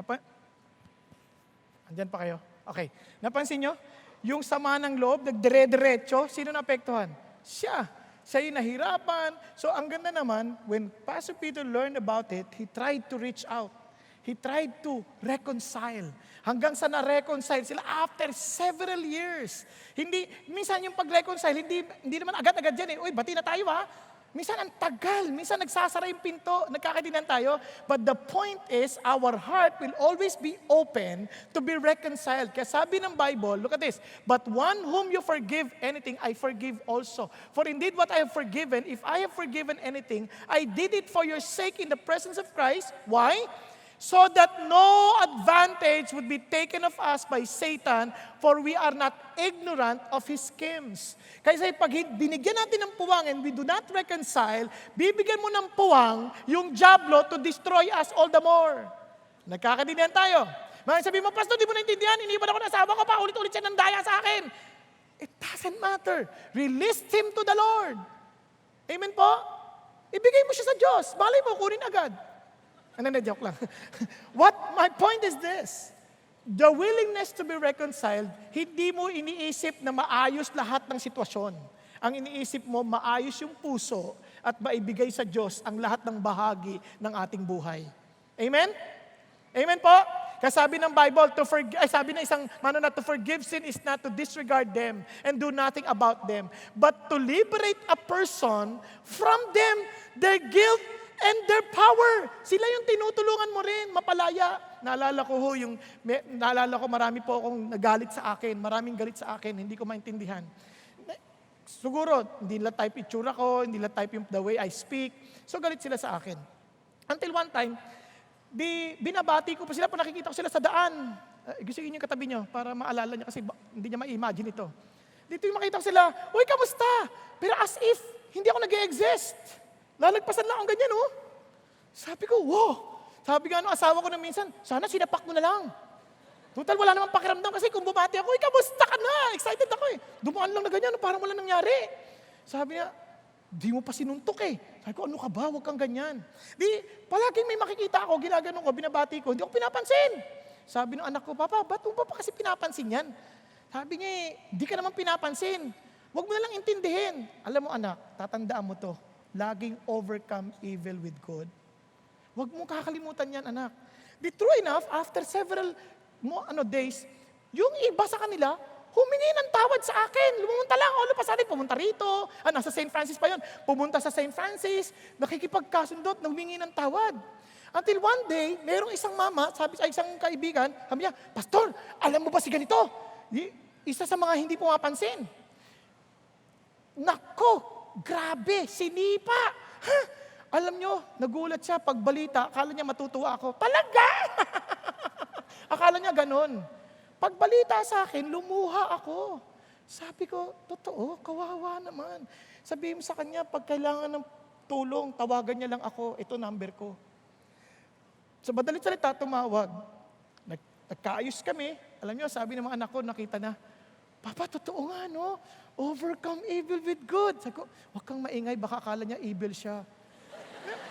[SPEAKER 1] andyan pa kayo? Okay. Napansin nyo? Yung sama ng loob, nagdire-diretso, sino naapektuhan? Siya. Siya yung nahirapan. So ang ganda naman, when Pastor Peter learned about it, he tried to reach out. He tried to reconcile. Hanggang sa na-reconcile sila after several years. Minsan yung pag-reconcile, hindi naman agad-agad yan eh. Uy, bati na tayo ha. Minsan ang tagal, minsan nagsasara yung pinto, nagkakaintindihan tayo. But the point is, our heart will always be open to be reconciled. Kaya sabi ng Bible, look at this, but one whom you forgive anything, I forgive also. For indeed what I have forgiven, if I have forgiven anything, I did it for your sake in the presence of Christ. Why? So that no advantage would be taken of us by Satan, for we are not ignorant of his schemes. Kaya pag binigyan natin ng puwang and we do not reconcile, bibigyan mo ng puwang yung diablo to destroy us all the more. Nagkakaintindihan tayo. Sabi mo, Pastor, di mo naintindihan, iniwan ako ng asawa ko pa, ulit-ulit siya ng daya sa akin. It doesn't matter. Release him to the Lord. Amen po? Ibigay mo siya sa Diyos. Malay mo, kunin agad. Joke lang. My point is this. The willingness to be reconciled, hindi mo iniisip na maayos lahat ng sitwasyon. Ang iniisip mo, maayos yung puso at maibigay sa Diyos ang lahat ng bahagi ng ating buhay. Amen? Amen po? Kasi sabi ng Bible, sabi ng isang manunat, to forgive sin is not to disregard them and do nothing about them, but to liberate a person from them, their guilt, and their power. Sila yung tinutulungan mo rin, mapalaya. Naalala ko marami po akong nagalit sa akin, maraming galit sa akin, hindi ko maintindihan. Siguro, hindi nila type itsura ko, hindi nila type yung the way I speak. So galit sila sa akin. Until one time, binabati ko pa sila, nakikita ko sila sa daan. Gusto yung katabi nyo para maalala niya kasi hindi niya ma-imagine ito. Dito yung makita ko sila, uy, kamusta? Pero as if, hindi ako nag-e-exist. Lalagpasan lang akong ganyan, oh. Sabi ko, wow. Sabi nga nung asawa ko na minsan, sana sinapak mo na lang. Total, wala namang pakiramdam kasi kung bumati ako, uy, kamusta ka na? Excited ako eh. Dumaan lang na ganyan, parang wala nangyari. Sabi niya, di mo pa sinuntok eh. Sabi ko, ano ka ba? Huwag kang ganyan. Palaging may makikita ako, ginaganon ko, binabati ko, hindi ako pinapansin. Sabi ng anak ko, Papa, ba't mo pa kasi pinapansin yan? Sabi niya di ka naman pinapansin. Huwag mo na lang intindihin. Alam mo anak, tatandaan mo to, laging overcome evil with good. Huwag mo kakalimutan yan anak. True enough, after several days, yung iba sa kanila, humingi ng tawad sa akin. Lumunta lang, lupasanin, pumunta rito. Nasa St. Francis pa yon. Pumunta sa St. Francis, nakikipagkasundot, humingi ng tawad. Until one day, merong isang mama, sabi sa isang kaibigan, sabi niya, Pastor, alam mo ba si ganito? Isa sa mga hindi pumapansin. Nako, grabe, sinipa. Alam nyo, nagulat siya, pagbalita, akala niya matutuwa ako. Talaga! Akala niya ganun. Pagbalita sa akin, lumuha ako. Sabi ko, totoo, kawawa naman. Sabihin mo sa kanya, pag kailangan ng tulong, tawagan niya lang ako. Ito number ko. Sa madalit salita, tumawag. Nagkaayos kami. Alam niyo, sabi ng mga anak ko, nakita na, Papa, totoo nga, no? Overcome evil with good. Sabi ko, huwag kang maingay, baka akala niya evil siya.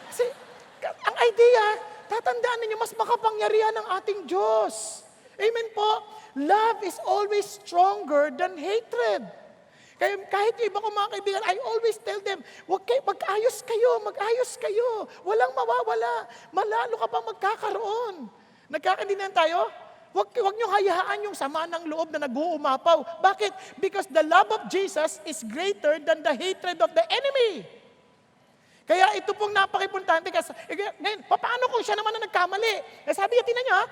[SPEAKER 1] Kasi, ang idea, tatandaan ninyo, mas makapangyarihan ng ating Diyos. Amen po. Love is always stronger than hatred. Kaya kahit yung iba ko mga kaibigan, I always tell them, mag-ayos kayo. Walang mawawala. Malalo ka pang magkakaroon. Nagkakaintindihan tayo? Huwag nyo hayaan yung sama ng loob na nag-uumapaw. Bakit? Because the love of Jesus is greater than the hatred of the enemy. Kaya ito pong napaka-importante. Ngayon, paano kung siya naman na nagkamali? Sabi niya, tingnan nyo ha,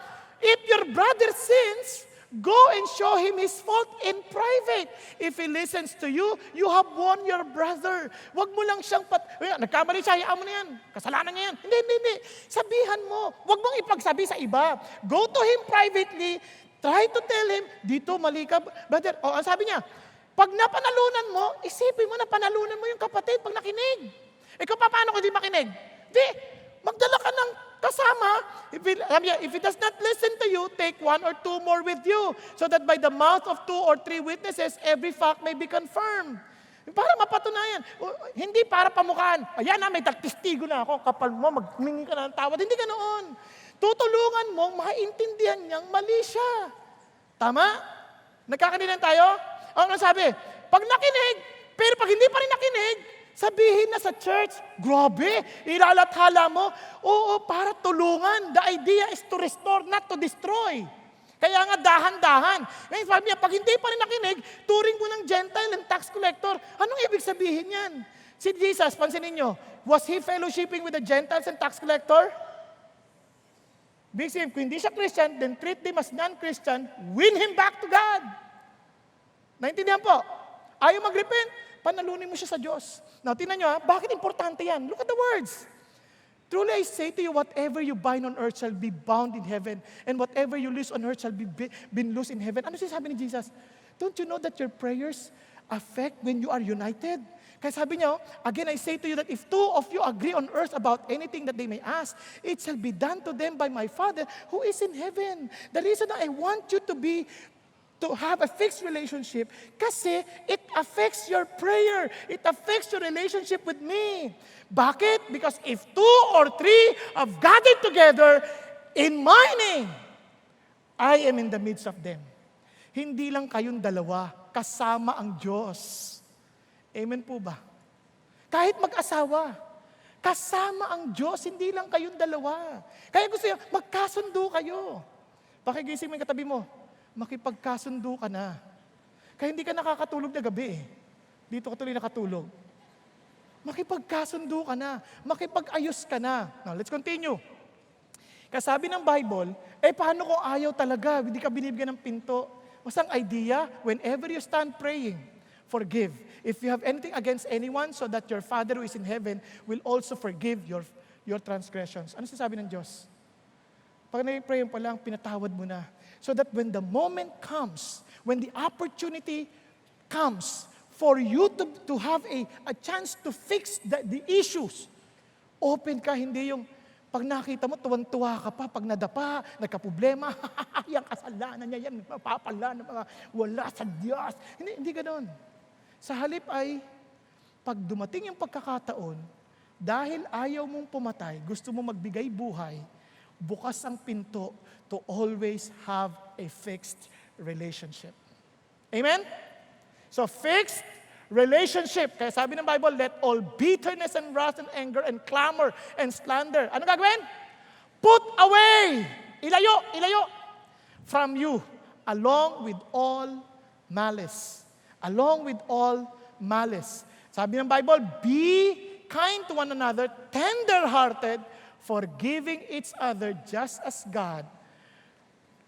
[SPEAKER 1] if your brother sins, go and show him his fault in private. If he listens to you, you have won your brother. Huwag mo lang siyang nagkamali siya, hayaan mo na yan. Kasalanan niya yan. Hindi. Sabihan mo. Huwag mong ipagsabi sa iba. Go to him privately. Try to tell him, dito mali ka, brother. Ang sabi niya, pag napanalunan mo, isipin mo na panalunan mo yung kapatid pag nakinig. Ikaw paano kung di makinig? Magdala ka ng kasama. If he does not listen to you, take 1 or 2 more with you, so that by the mouth of 2 or 3 witnesses, every fact may be confirmed. Para mapatunayan. Hindi para pamukhaan. Ayan may testigo na ako. Kapal mo, magmingi ka na ng tawad. Hindi ganoon. Tutulungan mo, maintindihan niyang mali siya. Tama? Nagkakaningan tayo? Ano sabi? Pag nakinig, pero pag hindi pa rin nakinig, sabihin na sa church, grabe, ilalathala mo. Oo, para tulungan. The idea is to restore, not to destroy. Kaya nga dahan-dahan. Ngayon sabi niya, pag hindi pa rin nakinig, turing mo ng Gentile and tax collector. Anong ibig sabihin yan? Si Jesus, pansinin nyo, was he fellowshipping with the Gentiles and tax collector? Big sabihin, kung hindi siya Christian, then treat them as non-Christian, win him back to God. Naintindihan po? Ayaw mag-repent, panalunin mo siya sa Diyos. Now, tingnan nyo bakit importante yan? Look at the words. Truly I say to you, whatever you bind on earth shall be bound in heaven, and whatever you loose on earth shall be loosed in heaven. Ano sinasabi ni Jesus? Don't you know that your prayers affect when you are united? Kaya sabi niya, again I say to you that if 2 of you agree on earth about anything that they may ask, it shall be done to them by my Father who is in heaven. The reason that I want you to have a fixed relationship kasi it affects your prayer. It affects your relationship with me. Bakit? Because if 2 or 3 have gathered together in my name, I am in the midst of them. Hindi lang kayong dalawa, kasama ang Diyos. Amen po ba? Kahit mag-asawa, kasama ang Diyos, hindi lang kayong dalawa. Kaya gusto niya, magkasundo kayo. Pakigising mo yung katabi mo, makipagkasundo ka na. Kaya hindi ka nakakatulog na gabi. Dito ka tuloy nakatulog. Makipagkasundo ka na. Makipag-ayos ka na. Now, let's continue. Kasabi ng Bible, paano kung ayaw talaga? Hindi ka binibigyan ng pinto. Masang idea, whenever you stand praying, forgive. If you have anything against anyone, so that your Father who is in heaven will also forgive your transgressions. Ano sasabi ng Diyos? Pag nag-pray pa lang, pinatawad mo na. So that when the moment comes, when the opportunity comes for you to have a chance to fix the issues, open ka, hindi yung pag nakita mo, tuwan-tuwa ka pa, pag nadapa, nagka-problema, yung kasalanan niya, yan, mapapala ng mga wala sa Diyos. Hindi ganoon. Sa halip ay, pag dumating yung pagkakataon, dahil ayaw mong pumatay, gusto mo magbigay buhay, bukas ang pinto to always have a fixed relationship. Amen? So fixed relationship. Kaya sabi ng Bible, let all bitterness and wrath and anger and clamor and slander. Ano gagawin? Put away. Ilayo from you, along with all malice. Along with all malice. Sabi ng Bible, be kind to one another, tender-hearted, forgiving each other just as God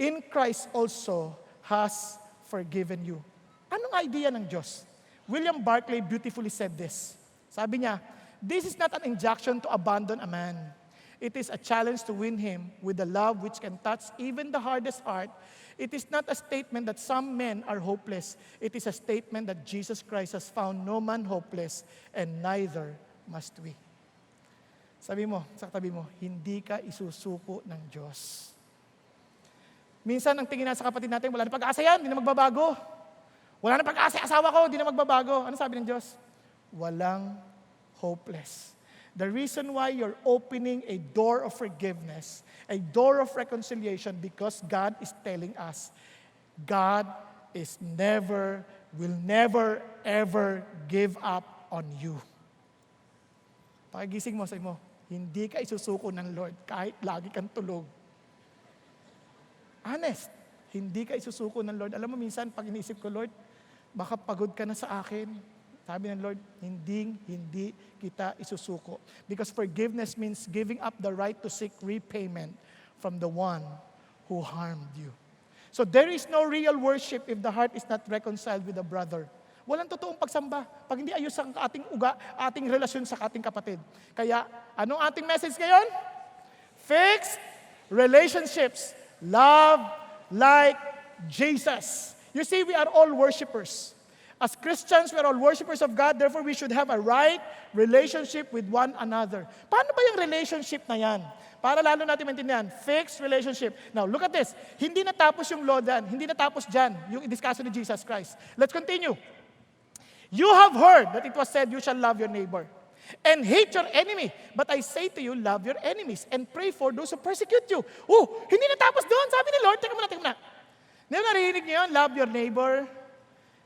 [SPEAKER 1] in Christ also has forgiven you. Anong idea ng Diyos? William Barclay beautifully said this. Sabi niya, this is not an injunction to abandon a man. It is a challenge to win him with a love which can touch even the hardest heart. It is not a statement that some men are hopeless. It is a statement that Jesus Christ has found no man hopeless, and neither must we. Sabi mo, sa katabi mo, hindi ka isusuko ng Diyos. Minsan, ang tingin sa kapatid natin, wala na pag-asa yan, hindi na magbabago. Wala na pag-asa, asawa ko, hindi na magbabago. Ano sabi ng Diyos? Walang hopeless. The reason why you're opening a door of forgiveness, a door of reconciliation, because God is telling us, God will never, ever give up on you. Pakigising mo, sabi mo, hindi ka isusuko ng Lord kahit lagi kang tulog. Honest, hindi ka isusuko ng Lord. Alam mo, minsan, pag inisip ko, Lord, baka pagod ka na sa akin. Sabi ng Lord, hindi kita isusuko. Because forgiveness means giving up the right to seek repayment from the one who harmed you. So there is no real worship if the heart is not reconciled with a brother. Walang totoong pagsamba pag hindi ayos ang ating relasyon sa ating kapatid. Kaya, anong ating message ngayon? Fixed relationships. Love like Jesus. You see, we are all worshipers. As Christians, we are all worshipers of God. Therefore, we should have a right relationship with one another. Paano ba yung relationship na yan? Para lalo natin maintindihan, fixed relationship. Now, look at this. Hindi natapos yung law dyan. Hindi natapos dyan yung discussion ni Jesus Christ. Let's continue. You have heard that it was said, you shall love your neighbor and hate your enemy. But I say to you, love your enemies and pray for those who persecute you. Hindi natapos doon. Sabi ni Lord, teka muna. Hindi mo narinig niyo yun? Love your neighbor,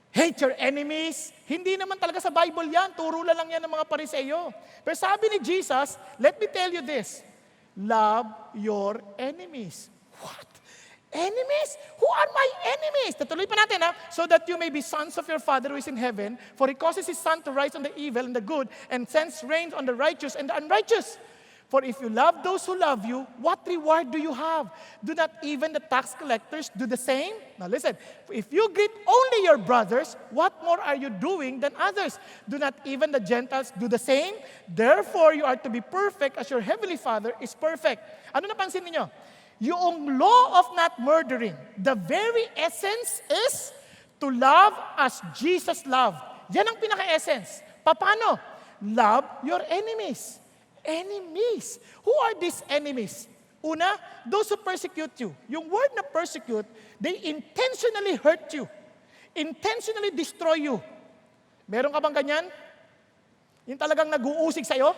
[SPEAKER 1] hate your enemies. Hindi naman talaga sa Bible yan. Turo lang yan ng mga Pariseo. Pero sabi ni Jesus, let me tell you this. Love your enemies. What? Enemies? Who are my enemies? Tutuloy pa natin, ha? So that you may be sons of your Father who is in heaven, for He causes His sun to rise on the evil and the good, and sends rain on the righteous and the unrighteous. For if you love those who love you, what reward do you have? Do not even the tax collectors do the same? Now listen, if you greet only your brothers, what more are you doing than others? Do not even the Gentiles do the same? Therefore, you are to be perfect as your heavenly Father is perfect. Ano napansin niyo? Yung law of not murdering, the very essence is to love as Jesus loved. Yan ang pinaka-essence. Paano? Love your enemies. Enemies. Who are these enemies? Una, those who persecute you. Yung word na persecute, they intentionally hurt you. Intentionally destroy you. Meron ka bang ganyan? Yung talagang nag-uusig sa'yo?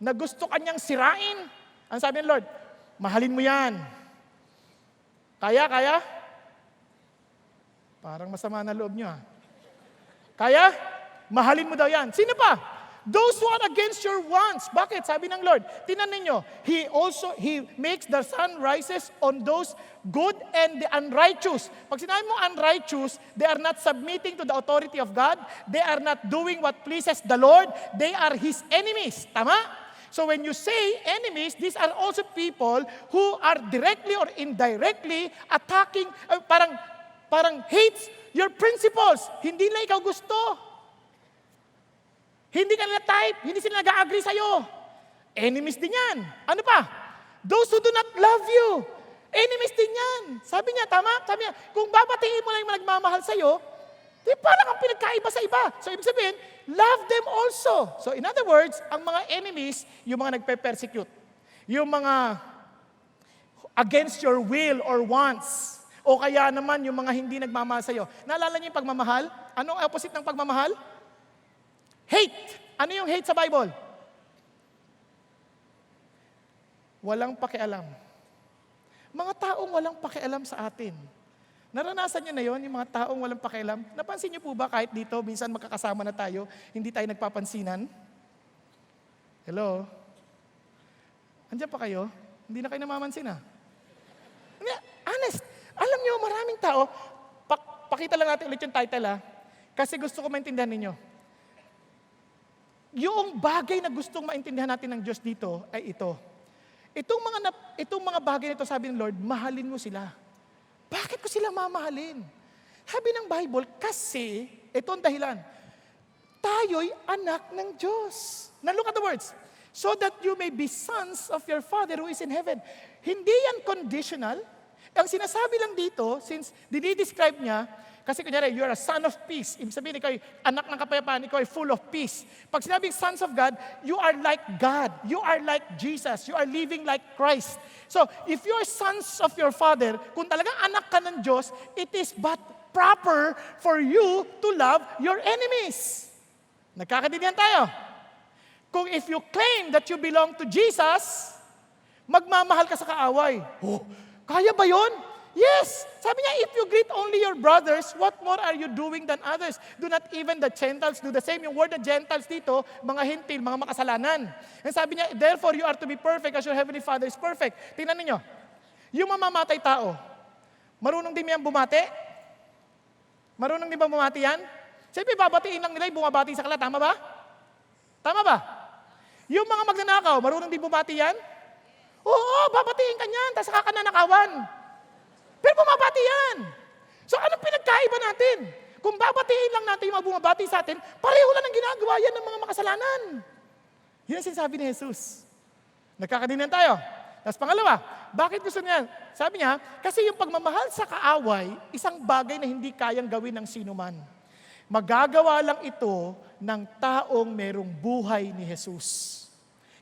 [SPEAKER 1] Na gusto kanyang sirain? Ang sabi ng Lord, mahalin mo yan. Kaya? Parang masama na loob nyo, ha? Kaya? Mahalin mo daw yan. Sino pa? Those who are against your wants. Bakit? Sabi ng Lord, tinan ninyo, He makes the sun rises on those good and the unrighteous. Pag sinabi mo unrighteous, they are not submitting to the authority of God. They are not doing what pleases the Lord. They are His enemies. Tama? So when you say enemies, these are also people who are directly or indirectly attacking, parang hates your principles. Hindi na ikaw gusto. Hindi ka nila type, hindi sila nag-agree sa'yo. Enemies din yan. Ano pa? Those who do not love you. Enemies din yan. Sabi niya, tama? Sabi niya, kung babatiin mo lang yung nagmamahal sa'yo, di parang kang pinagkaiba sa iba. So ibig sabihin, love them also. So in other words, ang mga enemies, yung mga nagpe-persecute. Yung mga against your will or wants. O kaya naman yung mga hindi nagmamahal sa'yo. Naalala niyo yung pagmamahal? Anong opposite ng pagmamahal? Hate. Ano yung hate sa Bible? Walang pakialam. Mga taong walang pakialam sa atin. Naranasan niyo na yon, yung mga taong walang pakialam? Napansin niyo po ba kahit dito, minsan magkakasama na tayo, hindi tayo nagpapansinan? Hello? Andiyan pa kayo? Hindi na kayo namamansin, ha? Honest. Alam niyo, maraming tao, pakita lang natin ulit yung title, ha? Kasi gusto ko maintindihan ninyo. Yung bagay na gustong maintindihan natin ng Diyos dito ay ito. Itong mga bagay na ito, sabi ng Lord, mahalin mo sila. Bakit ko sila mamahalin? Sabi ng Bible, kasi, ito ang dahilan, tayo'y anak ng Diyos. Now look at the words. So that you may be sons of your Father who is in heaven. Hindi yan conditional. Ang sinasabi lang dito, since dinidescribe niya, kasi kunyari, you are a son of peace. Ibig sabihin, ikaw ay anak ng kapayapaan, ikaw ay full of peace. Pag sinabing sons of God, you are like God. You are like Jesus. You are living like Christ. So, if you are sons of your Father, kung talagang anak ka ng Diyos, it is but proper for you to love your enemies. Nagkakaintindihan tayo? Kung if you claim that you belong to Jesus, magmamahal ka sa kaaway. Oh, kaya ba yun? Yes! Sabi niya, if you greet only your brothers, what more are you doing than others? Do not even the Gentiles do the same. Yung word na Gentiles dito, mga hintil, mga makasalanan. And sabi niya, therefore you are to be perfect as your heavenly Father is perfect. Tingnan ninyo, yung mamamatay tao, marunong din yan bumati? Marunong din ba bumati yan? Siyempre, babatiin lang nila yung bumabati sa kanila. Tama ba? Tama ba? Yung mga magnanakaw, marunong din bumati yan? Oo, babatiin ka niyan, tapos saka ka nanakawan. Pero bumabati yan. So anong pinagkaiba natin? Kung babatiin lang natin yung mga bumabati sa atin, pareho lang ang ginagawa yan ng mga makasalanan. Yun ang sinasabi ni Jesus. Nagkakadinan tayo. Tapos pangalawa, bakit gusto niya? Sabi niya, kasi yung pagmamahal sa kaaway, isang bagay na hindi kayang gawin ng sinuman. Magagawa lang ito ng taong merong buhay ni Jesus.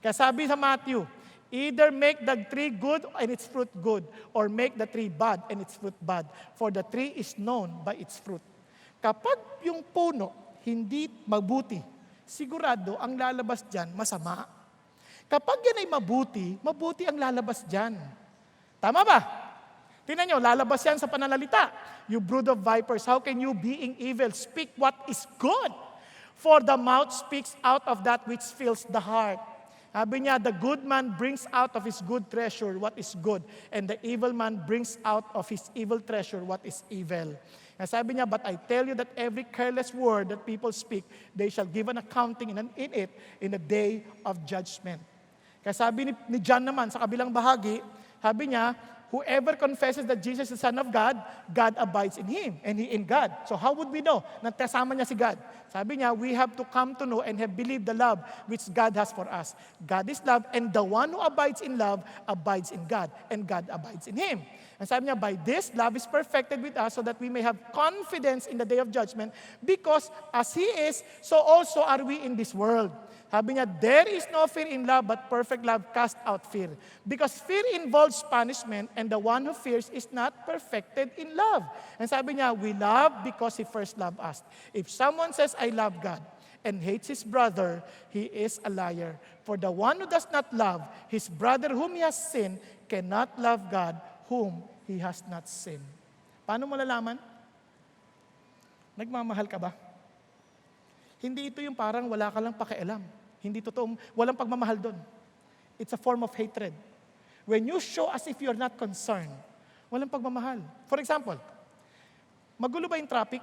[SPEAKER 1] Kaya sabi sa Matthew, either make the tree good and its fruit good, or make the tree bad and its fruit bad. For the tree is known by its fruit. Kapag yung puno hindi mabuti, sigurado ang lalabas dyan masama. Kapag yan ay mabuti, mabuti ang lalabas dyan. Tama ba? Tingnan nyo, lalabas yan sa pananalita. You brood of vipers, how can you, being evil, speak what is good? For the mouth speaks out of that which fills the heart. Sabi niya, the good man brings out of his good treasure what is good, and the evil man brings out of his evil treasure what is evil. And sabi niya, but I tell you that every careless word that people speak, they shall give an accounting in it in the day of judgment. Kaya sabi ni John naman sa kabilang bahagi, sabi niya, whoever confesses that Jesus is the Son of God, God abides in Him, and He in God. So how would we know na kasama niya si God? Sabi niya, we have to come to know and have believed the love which God has for us. God is love, and the one who abides in love abides in God, and God abides in Him. And sabi niya, by this, love is perfected with us so that we may have confidence in the day of judgment, because as He is, so also are we in this world. Sabi niya, there is no fear in love, but perfect love casts out fear. Because fear involves punishment, and the one who fears is not perfected in love. And sabi niya, we love because He first loved us. If someone says, I love God, and hates his brother, he is a liar. For the one who does not love his brother whom he has sinned cannot love God whom he has not sinned. Paano mo malalaman? Nagmamahal ka ba? Hindi ito yung parang wala ka lang pakialam. Hindi totoong, walang pagmamahal doon. It's a form of hatred. When you show as if you're not concerned, walang pagmamahal. For example, magulo ba yung traffic?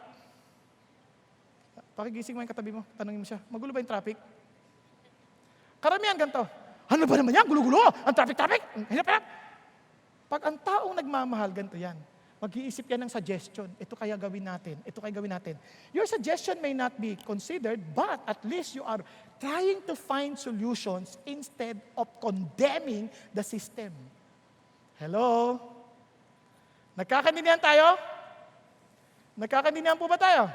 [SPEAKER 1] Pakigising mo yung katabi mo, tanongin mo siya, magulo ba yung traffic? Karamihan ganito, ano ba naman yan? Gulo-gulo! Ang traffic-traffic! Hirap-hirap! Pag ang taong nagmamahal, ganito yan. Mag-iisip yan ng suggestion. Ito kaya gawin natin. Ito kaya gawin natin. Your suggestion may not be considered, but at least you are trying to find solutions instead of condemning the system. Hello? Nagkakaintindihan tayo? Nagkakaintindihan po ba tayo?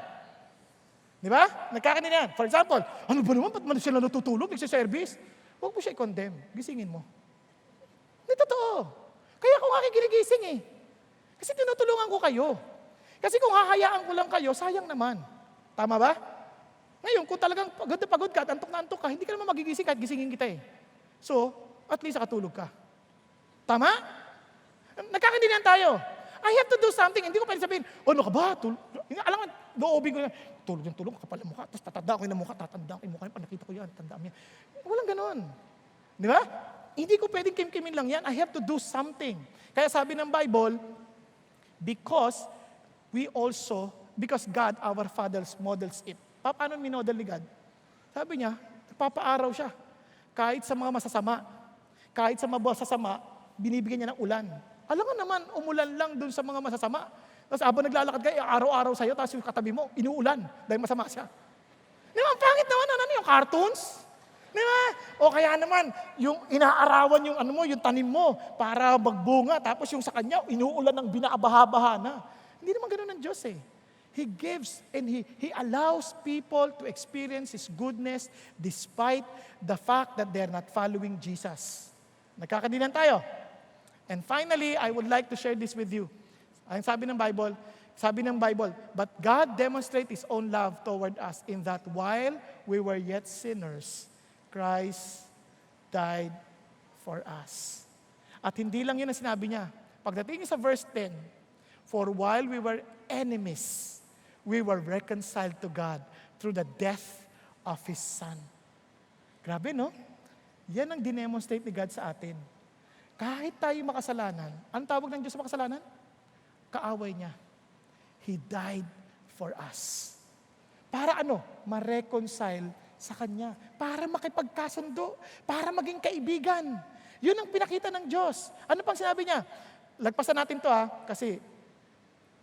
[SPEAKER 1] Di ba? Nagkakaintindihan. For example, ano ba naman? Ba't man sila natutulog? Nagsiservice? Huwag mo siya i-condemn. Gisingin mo. Hindi totoo. Kaya ako nga ginigising eh. Kasi tinutulungan ko kayo. Kasi kung hahayaan ko lang kayo, sayang naman. Tama ba? Ngayon, kung talagang pagod na pagod ka at antok na antok ka, hindi ka naman magigising kahit gisingin kita eh. So, at least nakatulog ka. Tama? Nagkakaintindihan tayo. I have to do something. Hindi ko pwede sabihin, ano ka ba? Alam mo, loobin ko na, tulog yung tulog, kapal ang mukha, tapos tatanda ko yung mukha, tatanda ko yung mukha, nakita ko yan, tandaan mo yan. Walang ganon. Di ba? Hindi ko pwedeng kim-kimin lang yan. I have to do something. Kaya sabi ng Bible, because God, our fathers, models it. Paano minodel ni God? Sabi niya, nagpapaaraw siya. Kahit sa mga masasama, kahit sa mga masasama, binibigyan niya ng ulan. Alam nga naman, umulan lang dun sa mga masasama. Tapos habang naglalakad ka, araw-araw sa'yo, tapos yung katabi mo, inuulan dahil masama siya. Di ba? Ang pangit naman, yung cartoons? Di ba? O kaya naman, yung inaarawan yung yung tanim mo para magbunga, tapos yung sa kanya, inuulan ng binaabaha-baha na. Hindi naman ganun ang Diyos eh. He gives and He allows people to experience His goodness despite the fact that they're not following Jesus. Nagkakaintindihan tayo? And finally, I would like to share this with you. Ang sabi ng Bible, but God demonstrated His own love toward us in that while we were yet sinners, Christ died for us. At hindi lang yun ang sinabi niya. Pagdating sa verse 10, for while we were enemies, we were reconciled to God through the death of His Son. Grabe, no? Yan ang dinemonstrate ni God sa atin. Kahit tayo makasalanan, ang tawag ng Diyos sa makasalanan? Kaaway niya. He died for us. Para ma-reconcile sa Kanya. Para makipagkasundo. Para maging kaibigan. Yun ang pinakita ng Diyos. Ano pang sinabi niya? Lagpasan natin to kasi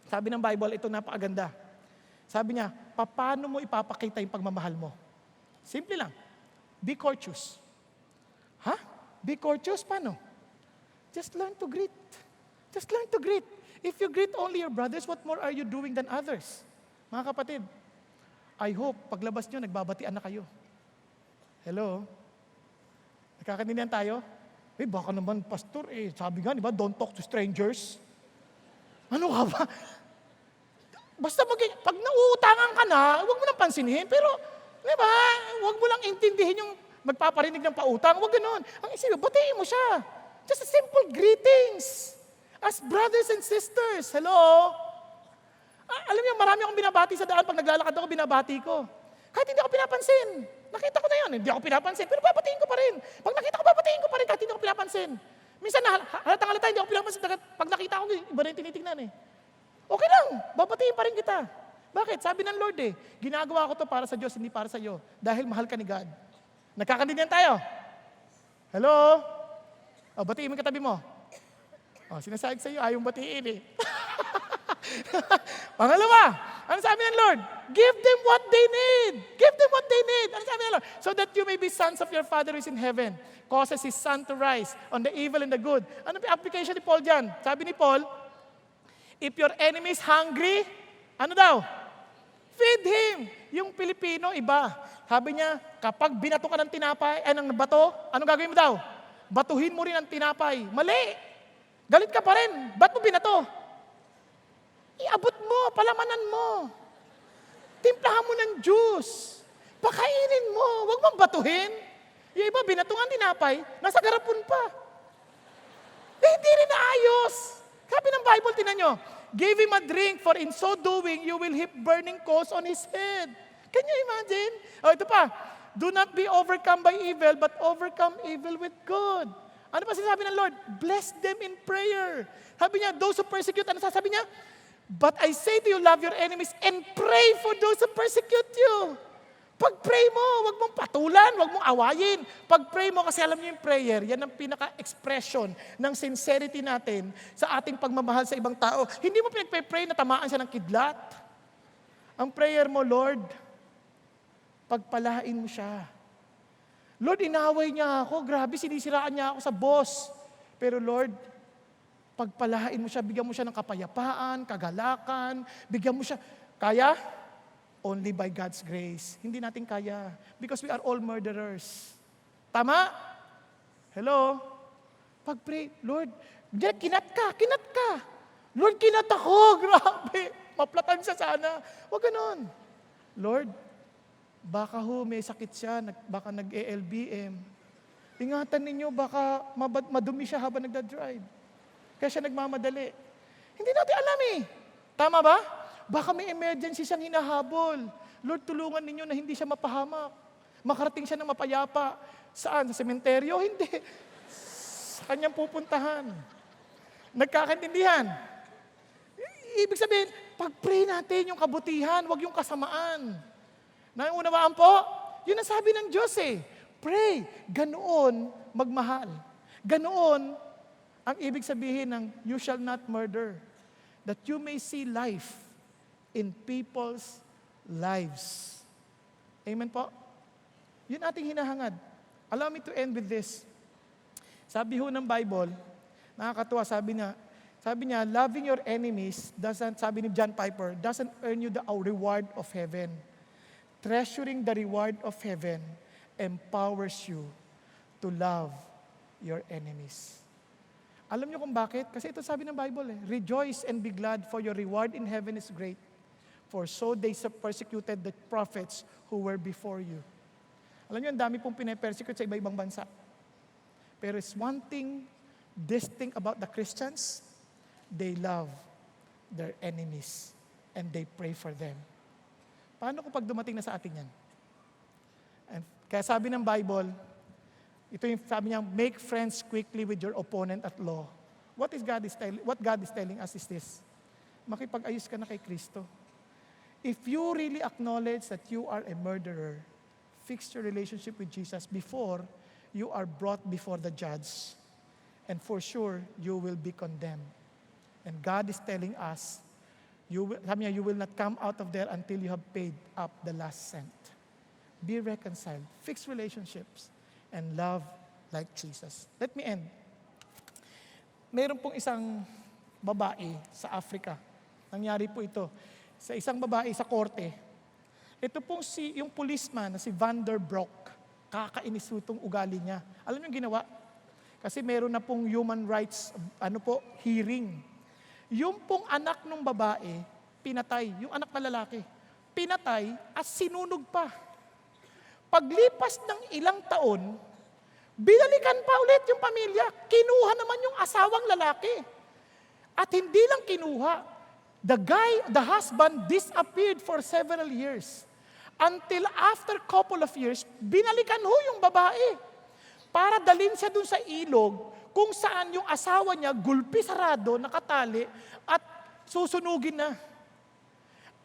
[SPEAKER 1] sabi ng Bible, ito napakaganda. Sabi niya, paano mo ipapakita yung pagmamahal mo? Simple lang. Be courteous. Be courteous? Paano? Just learn to greet. Just learn to greet. If you greet only your brothers, what more are you doing than others? Mga kapatid, I hope, paglabas nyo, nagbabatian na kayo. Hello? Nakakaintindihan tayo? Baka naman, pastor, sabi nga, di ba, don't talk to strangers. Ano ka ba? Basta pag nauutangan ka na, huwag mo nang pansinin, pero, di ba, huwag mo lang intindihin yung magpaparinig ng pautang, huwag ganun. Ang isip, batiin mo siya. Just a simple greetings. As brothers and sisters. Hello? Alam niyo, marami akong binabati sa daan. Pag naglalakad ako, binabati ko. Kahit hindi ako pinapansin. Nakita ko na yun, hindi ako pinapansin. Pero babatiin ko pa rin. Pag nakita ko, babatiin ko pa rin kahit hindi ako pinapansin. Minsan, halatang halata, hindi ako pinapansin. Pag nakita ko, iba na yung tinitingnan eh. Okay lang, babatiin pa rin kita. Bakit? Sabi ng Lord ginagawa ko to para sa Diyos, hindi para sa iyo. Dahil mahal ka ni God. Nagkakaintindihan tayo? Hello? Batiin mo yung katabi mo. Sinasabi sa iyo, ayaw batiin eh. Pangalawa, ano sabi ng Lord? Give them what they need. Give them what they need. Ano sabi ng Lord? So that you may be sons of your Father who is in heaven. Causes His sun to rise on the evil and the good. Ano yung application ni Paul dyan? Sabi ni Paul, if your enemy is hungry, ano daw? Feed him. Yung Pilipino, iba. Sabi niya, kapag binato ka ng tinapay, ng bato, anong gagawin mo daw? Batuhin mo rin ang tinapay. Mali. Galit ka pa rin. Ba't mo binato? Iabot mo, palamanan mo. Timplahan mo ng juice. Pakainin mo. Huwag mong batuhin. Yung iba, binatungan tinapay, nasa garapon pa. Hindi rin ayos. Sabi ng Bible, tinan nyo, give him a drink, for in so doing, you will heap burning coals on his head. Can you imagine? O, ito pa, do not be overcome by evil, but overcome evil with good. Ano pa sinasabi ng Lord? Bless them in prayer. Sabi niya, those who persecute, ano sasabi niya? But I say to you, love your enemies and pray for those who persecute you. Pag-pray mo, wag mong patulan, wag mong awayin. Pag-pray mo, kasi alam niyo yung prayer, yan ang pinaka-expression ng sincerity natin sa ating pagmamahal sa ibang tao. Hindi mo pinag-pray na tamaan siya ng kidlat. Ang prayer mo, Lord, pagpalain mo siya. Lord, inaway niya ako. Grabe, sinisiraan niya ako sa boss. Pero Lord, pagpalain mo siya, bigyan mo siya ng kapayapaan, kagalakan, bigyan mo siya. Kaya? Only by God's grace. Hindi natin kaya. Because we are all murderers. Tama? Hello? Pag-pray, Lord, kinat ka. Lord, kinat ako. Grabe. Maplatan siya sana. Huwag ganon. Lord, baka may sakit siya, baka nag-ELBM. Ingatan ninyo, baka madumi siya habang nagda-drive. Kaya siya nagmamadali. Hindi natin alam eh. Tama ba? Baka may emergency siyang hinahabol. Lord, tulungan ninyo na hindi siya mapahamak. Makarating siya ng mapayapa. Saan? Sa sementeryo? Hindi. Sa kanyang pupuntahan. Nagkakaintindihan? Ibig sabihin, pag-pray natin yung kabutihan, wag yung kasamaan. Naunawaan po? Yun ang sabi ng Diyos eh. Pray. Ganoon magmahal. Ganoon ang ibig sabihin ng you shall not murder. That you may see life in people's lives. Amen po? Yun ating hinahangad. Allow me to end with this. Sabi ho ng Bible, nakakatuwa, sabi niya, loving your enemies, sabi ni John Piper, doesn't earn you the reward of heaven. Treasuring the reward of heaven empowers you to love your enemies. Alam niyo kung bakit? Kasi ito sabi ng Bible rejoice and be glad, for your reward in heaven is great. For so they persecuted the prophets who were before you. Alam niyo, ang dami pong pinapersecute sa iba-ibang bansa. Pero it's one thing distinct about the Christians, they love their enemies and they pray for them. Paano kung pag dumating na sa atin yan? And kaya sabi ng Bible, ito yung sabi niya, make friends quickly with your opponent at law. What God is telling us is this, makipag-ayos ka na kay Kristo. If you really acknowledge that you are a murderer, fix your relationship with Jesus before you are brought before the judge. And for sure, you will be condemned. And God is telling us, you will not come out of there until you have paid up the last cent. Be reconciled, fix relationships, and love like Jesus. Let me end. Mayroon pong isang babae sa Africa. Nangyari po ito sa isang babae sa korte. Ito pong yung policeman na si Van der Broek, kakainis itong ugali niya. Alam niyo yung ginawa? Kasi meron na pong human rights, hearing. Yung pong anak ng babae, pinatay. Yung anak na lalaki, pinatay at sinunog pa. Paglipas ng ilang taon, binalikan pa ulit yung pamilya. Kinuha naman yung asawang lalaki. At hindi lang kinuha, the husband disappeared for several years. Until after couple of years, binalikan ho yung babae. Para dalhin siya dun sa ilog, kung saan yung asawa niya, gulpi sarado, nakatali, at susunugin na.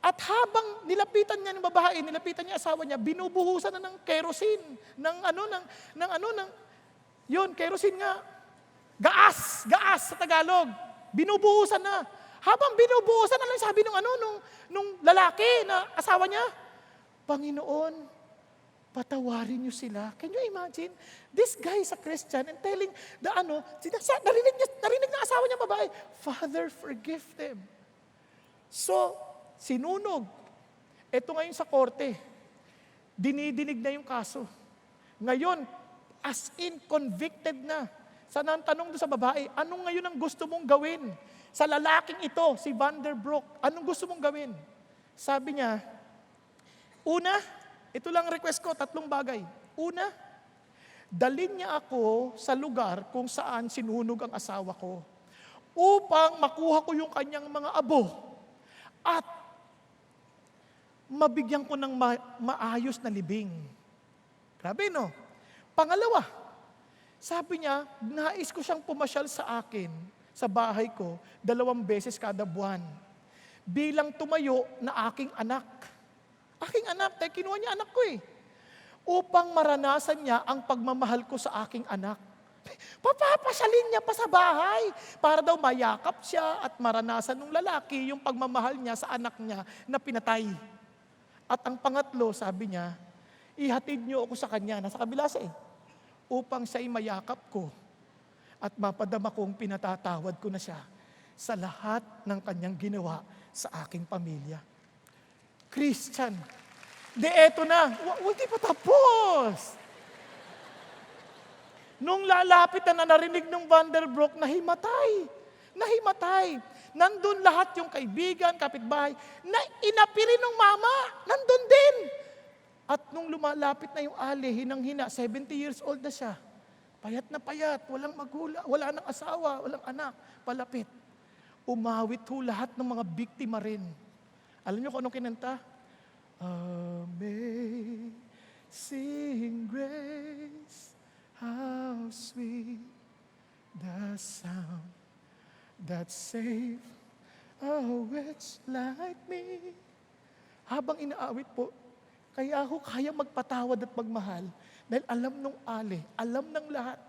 [SPEAKER 1] At habang nilapitan niya ng babae, nilapitan niya asawa niya, binubuhusan na ng kerosene, kerosene nga. Gaas sa Tagalog. Binubuhusan na. Habang binubuhusan, ano sabi nung lalaki na asawa niya? Panginoon, patawarin niyo sila. Can you imagine? This guy is a Christian and telling narinig ng asawa niya babae, Father, forgive them. So, sinunog. Ito ngayon sa korte, dinidinig na yung kaso. Ngayon, as in convicted na. Sana ang tanong doon sa babae, anong ngayon ang gusto mong gawin? Sa lalaking ito, si Van der Broek, anong gusto mong gawin? Sabi niya, una, ito lang request ko, 3 bagay. Una, dalhin niya ako sa lugar kung saan sinunog ang asawa ko. upang makuha ko yung kanyang mga abo at mabigyan ko ng maayos na libing. Grabe, no? Pangalawa, sabi niya, nais ko siyang pumasyal sa akin, sa bahay ko, 2 beses kada buwan. Bilang tumayo na aking anak. Aking anak, dahil kinuha niya anak ko eh. Upang maranasan niya ang pagmamahal ko sa aking anak. Papapasyalin niya pa sa bahay para daw mayakap siya at maranasan ng lalaki yung pagmamahal niya sa anak niya na pinatay. At ang pangatlo, sabi niya, ihatid niyo ako sa kanya, nasa kabila siya eh, upang siya'y mayakap ko at mapadama kong pinatatawad ko na siya sa lahat ng kanyang ginawa sa aking pamilya. Christian, eto na, hindi pa tapos. Nung lalapit na narinig ng Vanderbroek, nahimatay. Nandun lahat yung kaibigan, kapitbahay, na inapirin ng mama, nandun din. At nung lumalapit na yung Ali, hinang-hina, 70 years old na siya. Payat na payat, walang magulang, wala nang asawa, walang anak, palapit. Umawit ho lahat ng mga biktima rin. Alam niyo kung anong kinanta? Amazing grace, how sweet the sound that saved a wretch like me. Habang inaawit po, kaya ako kaya magpatawad at magmahal dahil alam nung Ali, alam ng lahat,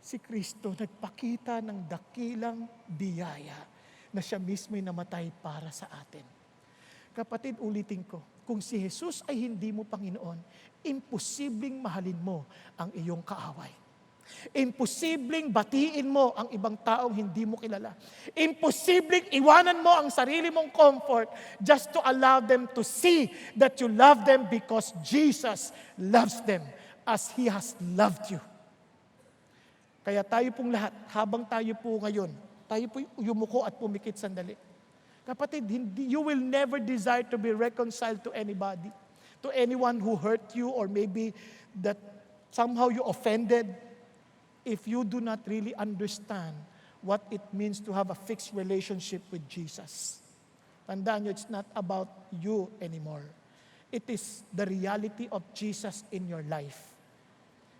[SPEAKER 1] si Kristo nagpakita ng dakilang biyaya na siya mismo'y namatay para sa atin. Kapatid, ulitin ko, kung si Jesus ay hindi mo Panginoon, imposibleng mahalin mo ang iyong kaaway. Imposibleng batiin mo ang ibang taong hindi mo kilala. Imposibleng iwanan mo ang sarili mong comfort just to allow them to see that you love them because Jesus loves them as He has loved you. Kaya tayo pong lahat, habang tayo po ngayon, tayo po yumuko at pumikit sandali. Kapatid, you will never desire to be reconciled to anybody, to anyone who hurt you or maybe that somehow you offended, if you do not really understand what it means to have a fixed relationship with Jesus. Tandaan nyo, it's not about you anymore. It is the reality of Jesus in your life.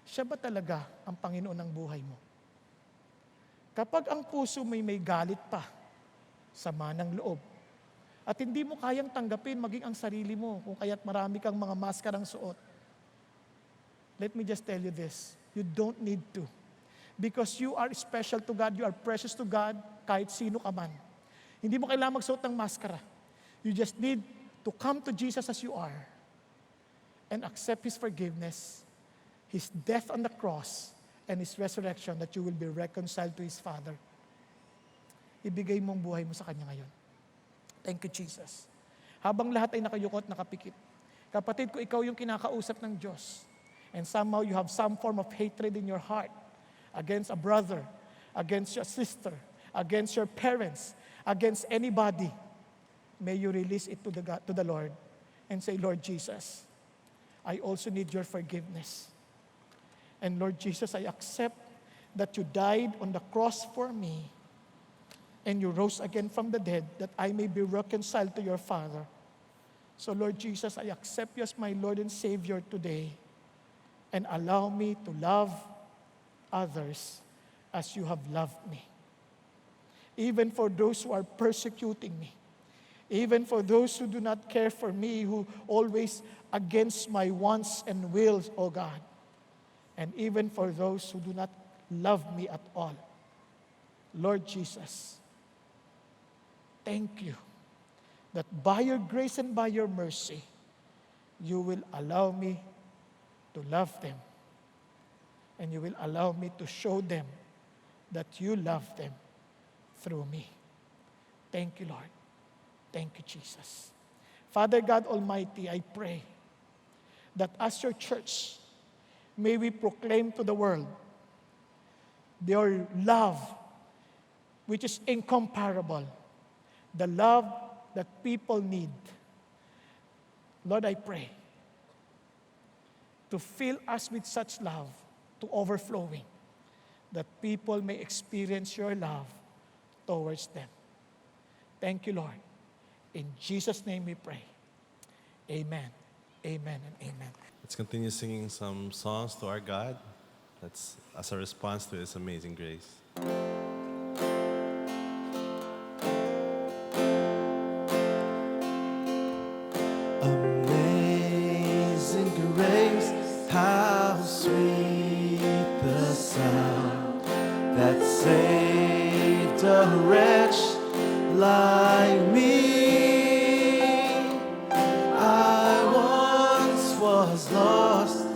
[SPEAKER 1] Siya ba talaga ang Panginoon ng buhay mo? Kapag ang puso may galit pa, sama ng loob, at hindi mo kayang tanggapin maging ang sarili mo, kung kaya't marami kang mga maskarang suot, let me just tell you this, you don't need to. Because you are special to God, you are precious to God, kahit sino ka man. Hindi mo kailangan magsuot ng maskara. You just need to come to Jesus as you are and accept His forgiveness, His death on the cross, and His resurrection, that you will be reconciled to His Father. Ibigay mo ang buhay mo sa Kanya ngayon. Thank you, Jesus. Habang lahat ay nakayukot, nakapikit. Kapatid, kung ikaw yung kinakausap ng Diyos, and somehow you have some form of hatred in your heart against a brother, against your sister, against your parents, against anybody, may you release it to the Lord and say, Lord Jesus, I also need your forgiveness. And Lord Jesus, I accept that you died on the cross for me and you rose again from the dead that I may be reconciled to your Father. So Lord Jesus, I accept you as my Lord and Savior today and allow me to love others as you have loved me. Even for those who are persecuting me, even for those who do not care for me, who always against my wants and wills, O God, and even for those who do not love me at all. Lord Jesus, thank you that by your grace and by your mercy, you will allow me to love them. And you will allow me to show them that you love them through me. Thank you, Lord. Thank you, Jesus. Father God Almighty, I pray that as your church, may we proclaim to the world your love, which is incomparable, the love that people need. Lord, I pray to fill us with such love to overflowing, that people may experience your love towards them. Thank you, Lord. In Jesus' name we pray. Amen. Amen and amen.
[SPEAKER 3] Let's continue singing some songs to our God. That's as a response to His amazing grace.
[SPEAKER 4] Amazing grace, how sweet the sound that saved a wretch like me. I once was lost,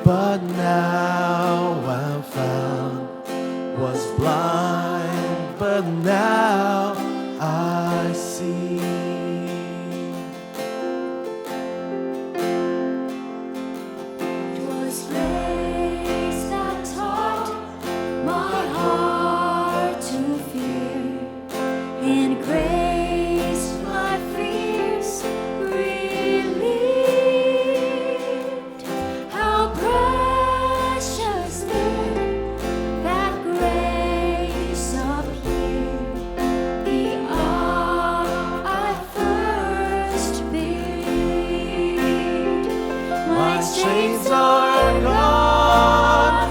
[SPEAKER 4] but now I'm found. Was blind, but now I see.
[SPEAKER 5] It was grace that taught my heart to fear, and grace my fears relieved. How precious then that grace appeared, the hour I first believed.
[SPEAKER 4] My chains are gone,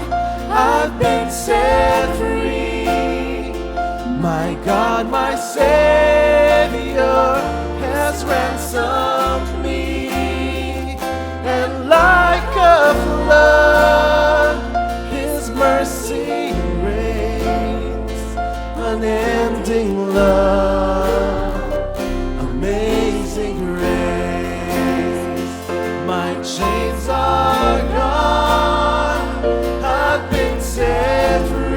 [SPEAKER 4] I've been set free. My God, my Savior has ransomed me. And like a flood, His mercy reigns, unending love, amazing grace. My chains are gone, I've been set free.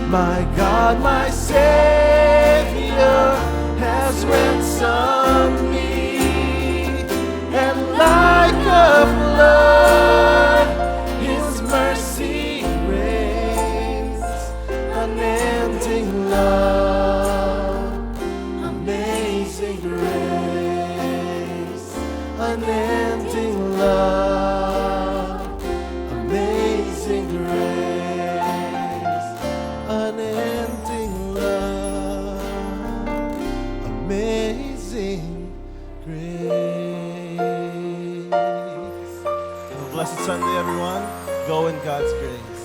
[SPEAKER 4] My God, my Savior has ransomed me. And like a flood, His mercy reigns, unending love, amazing grace, unending love, amazing grace, unending love, amazing grace.
[SPEAKER 3] Have a blessed Sunday, everyone. Go in God's grace.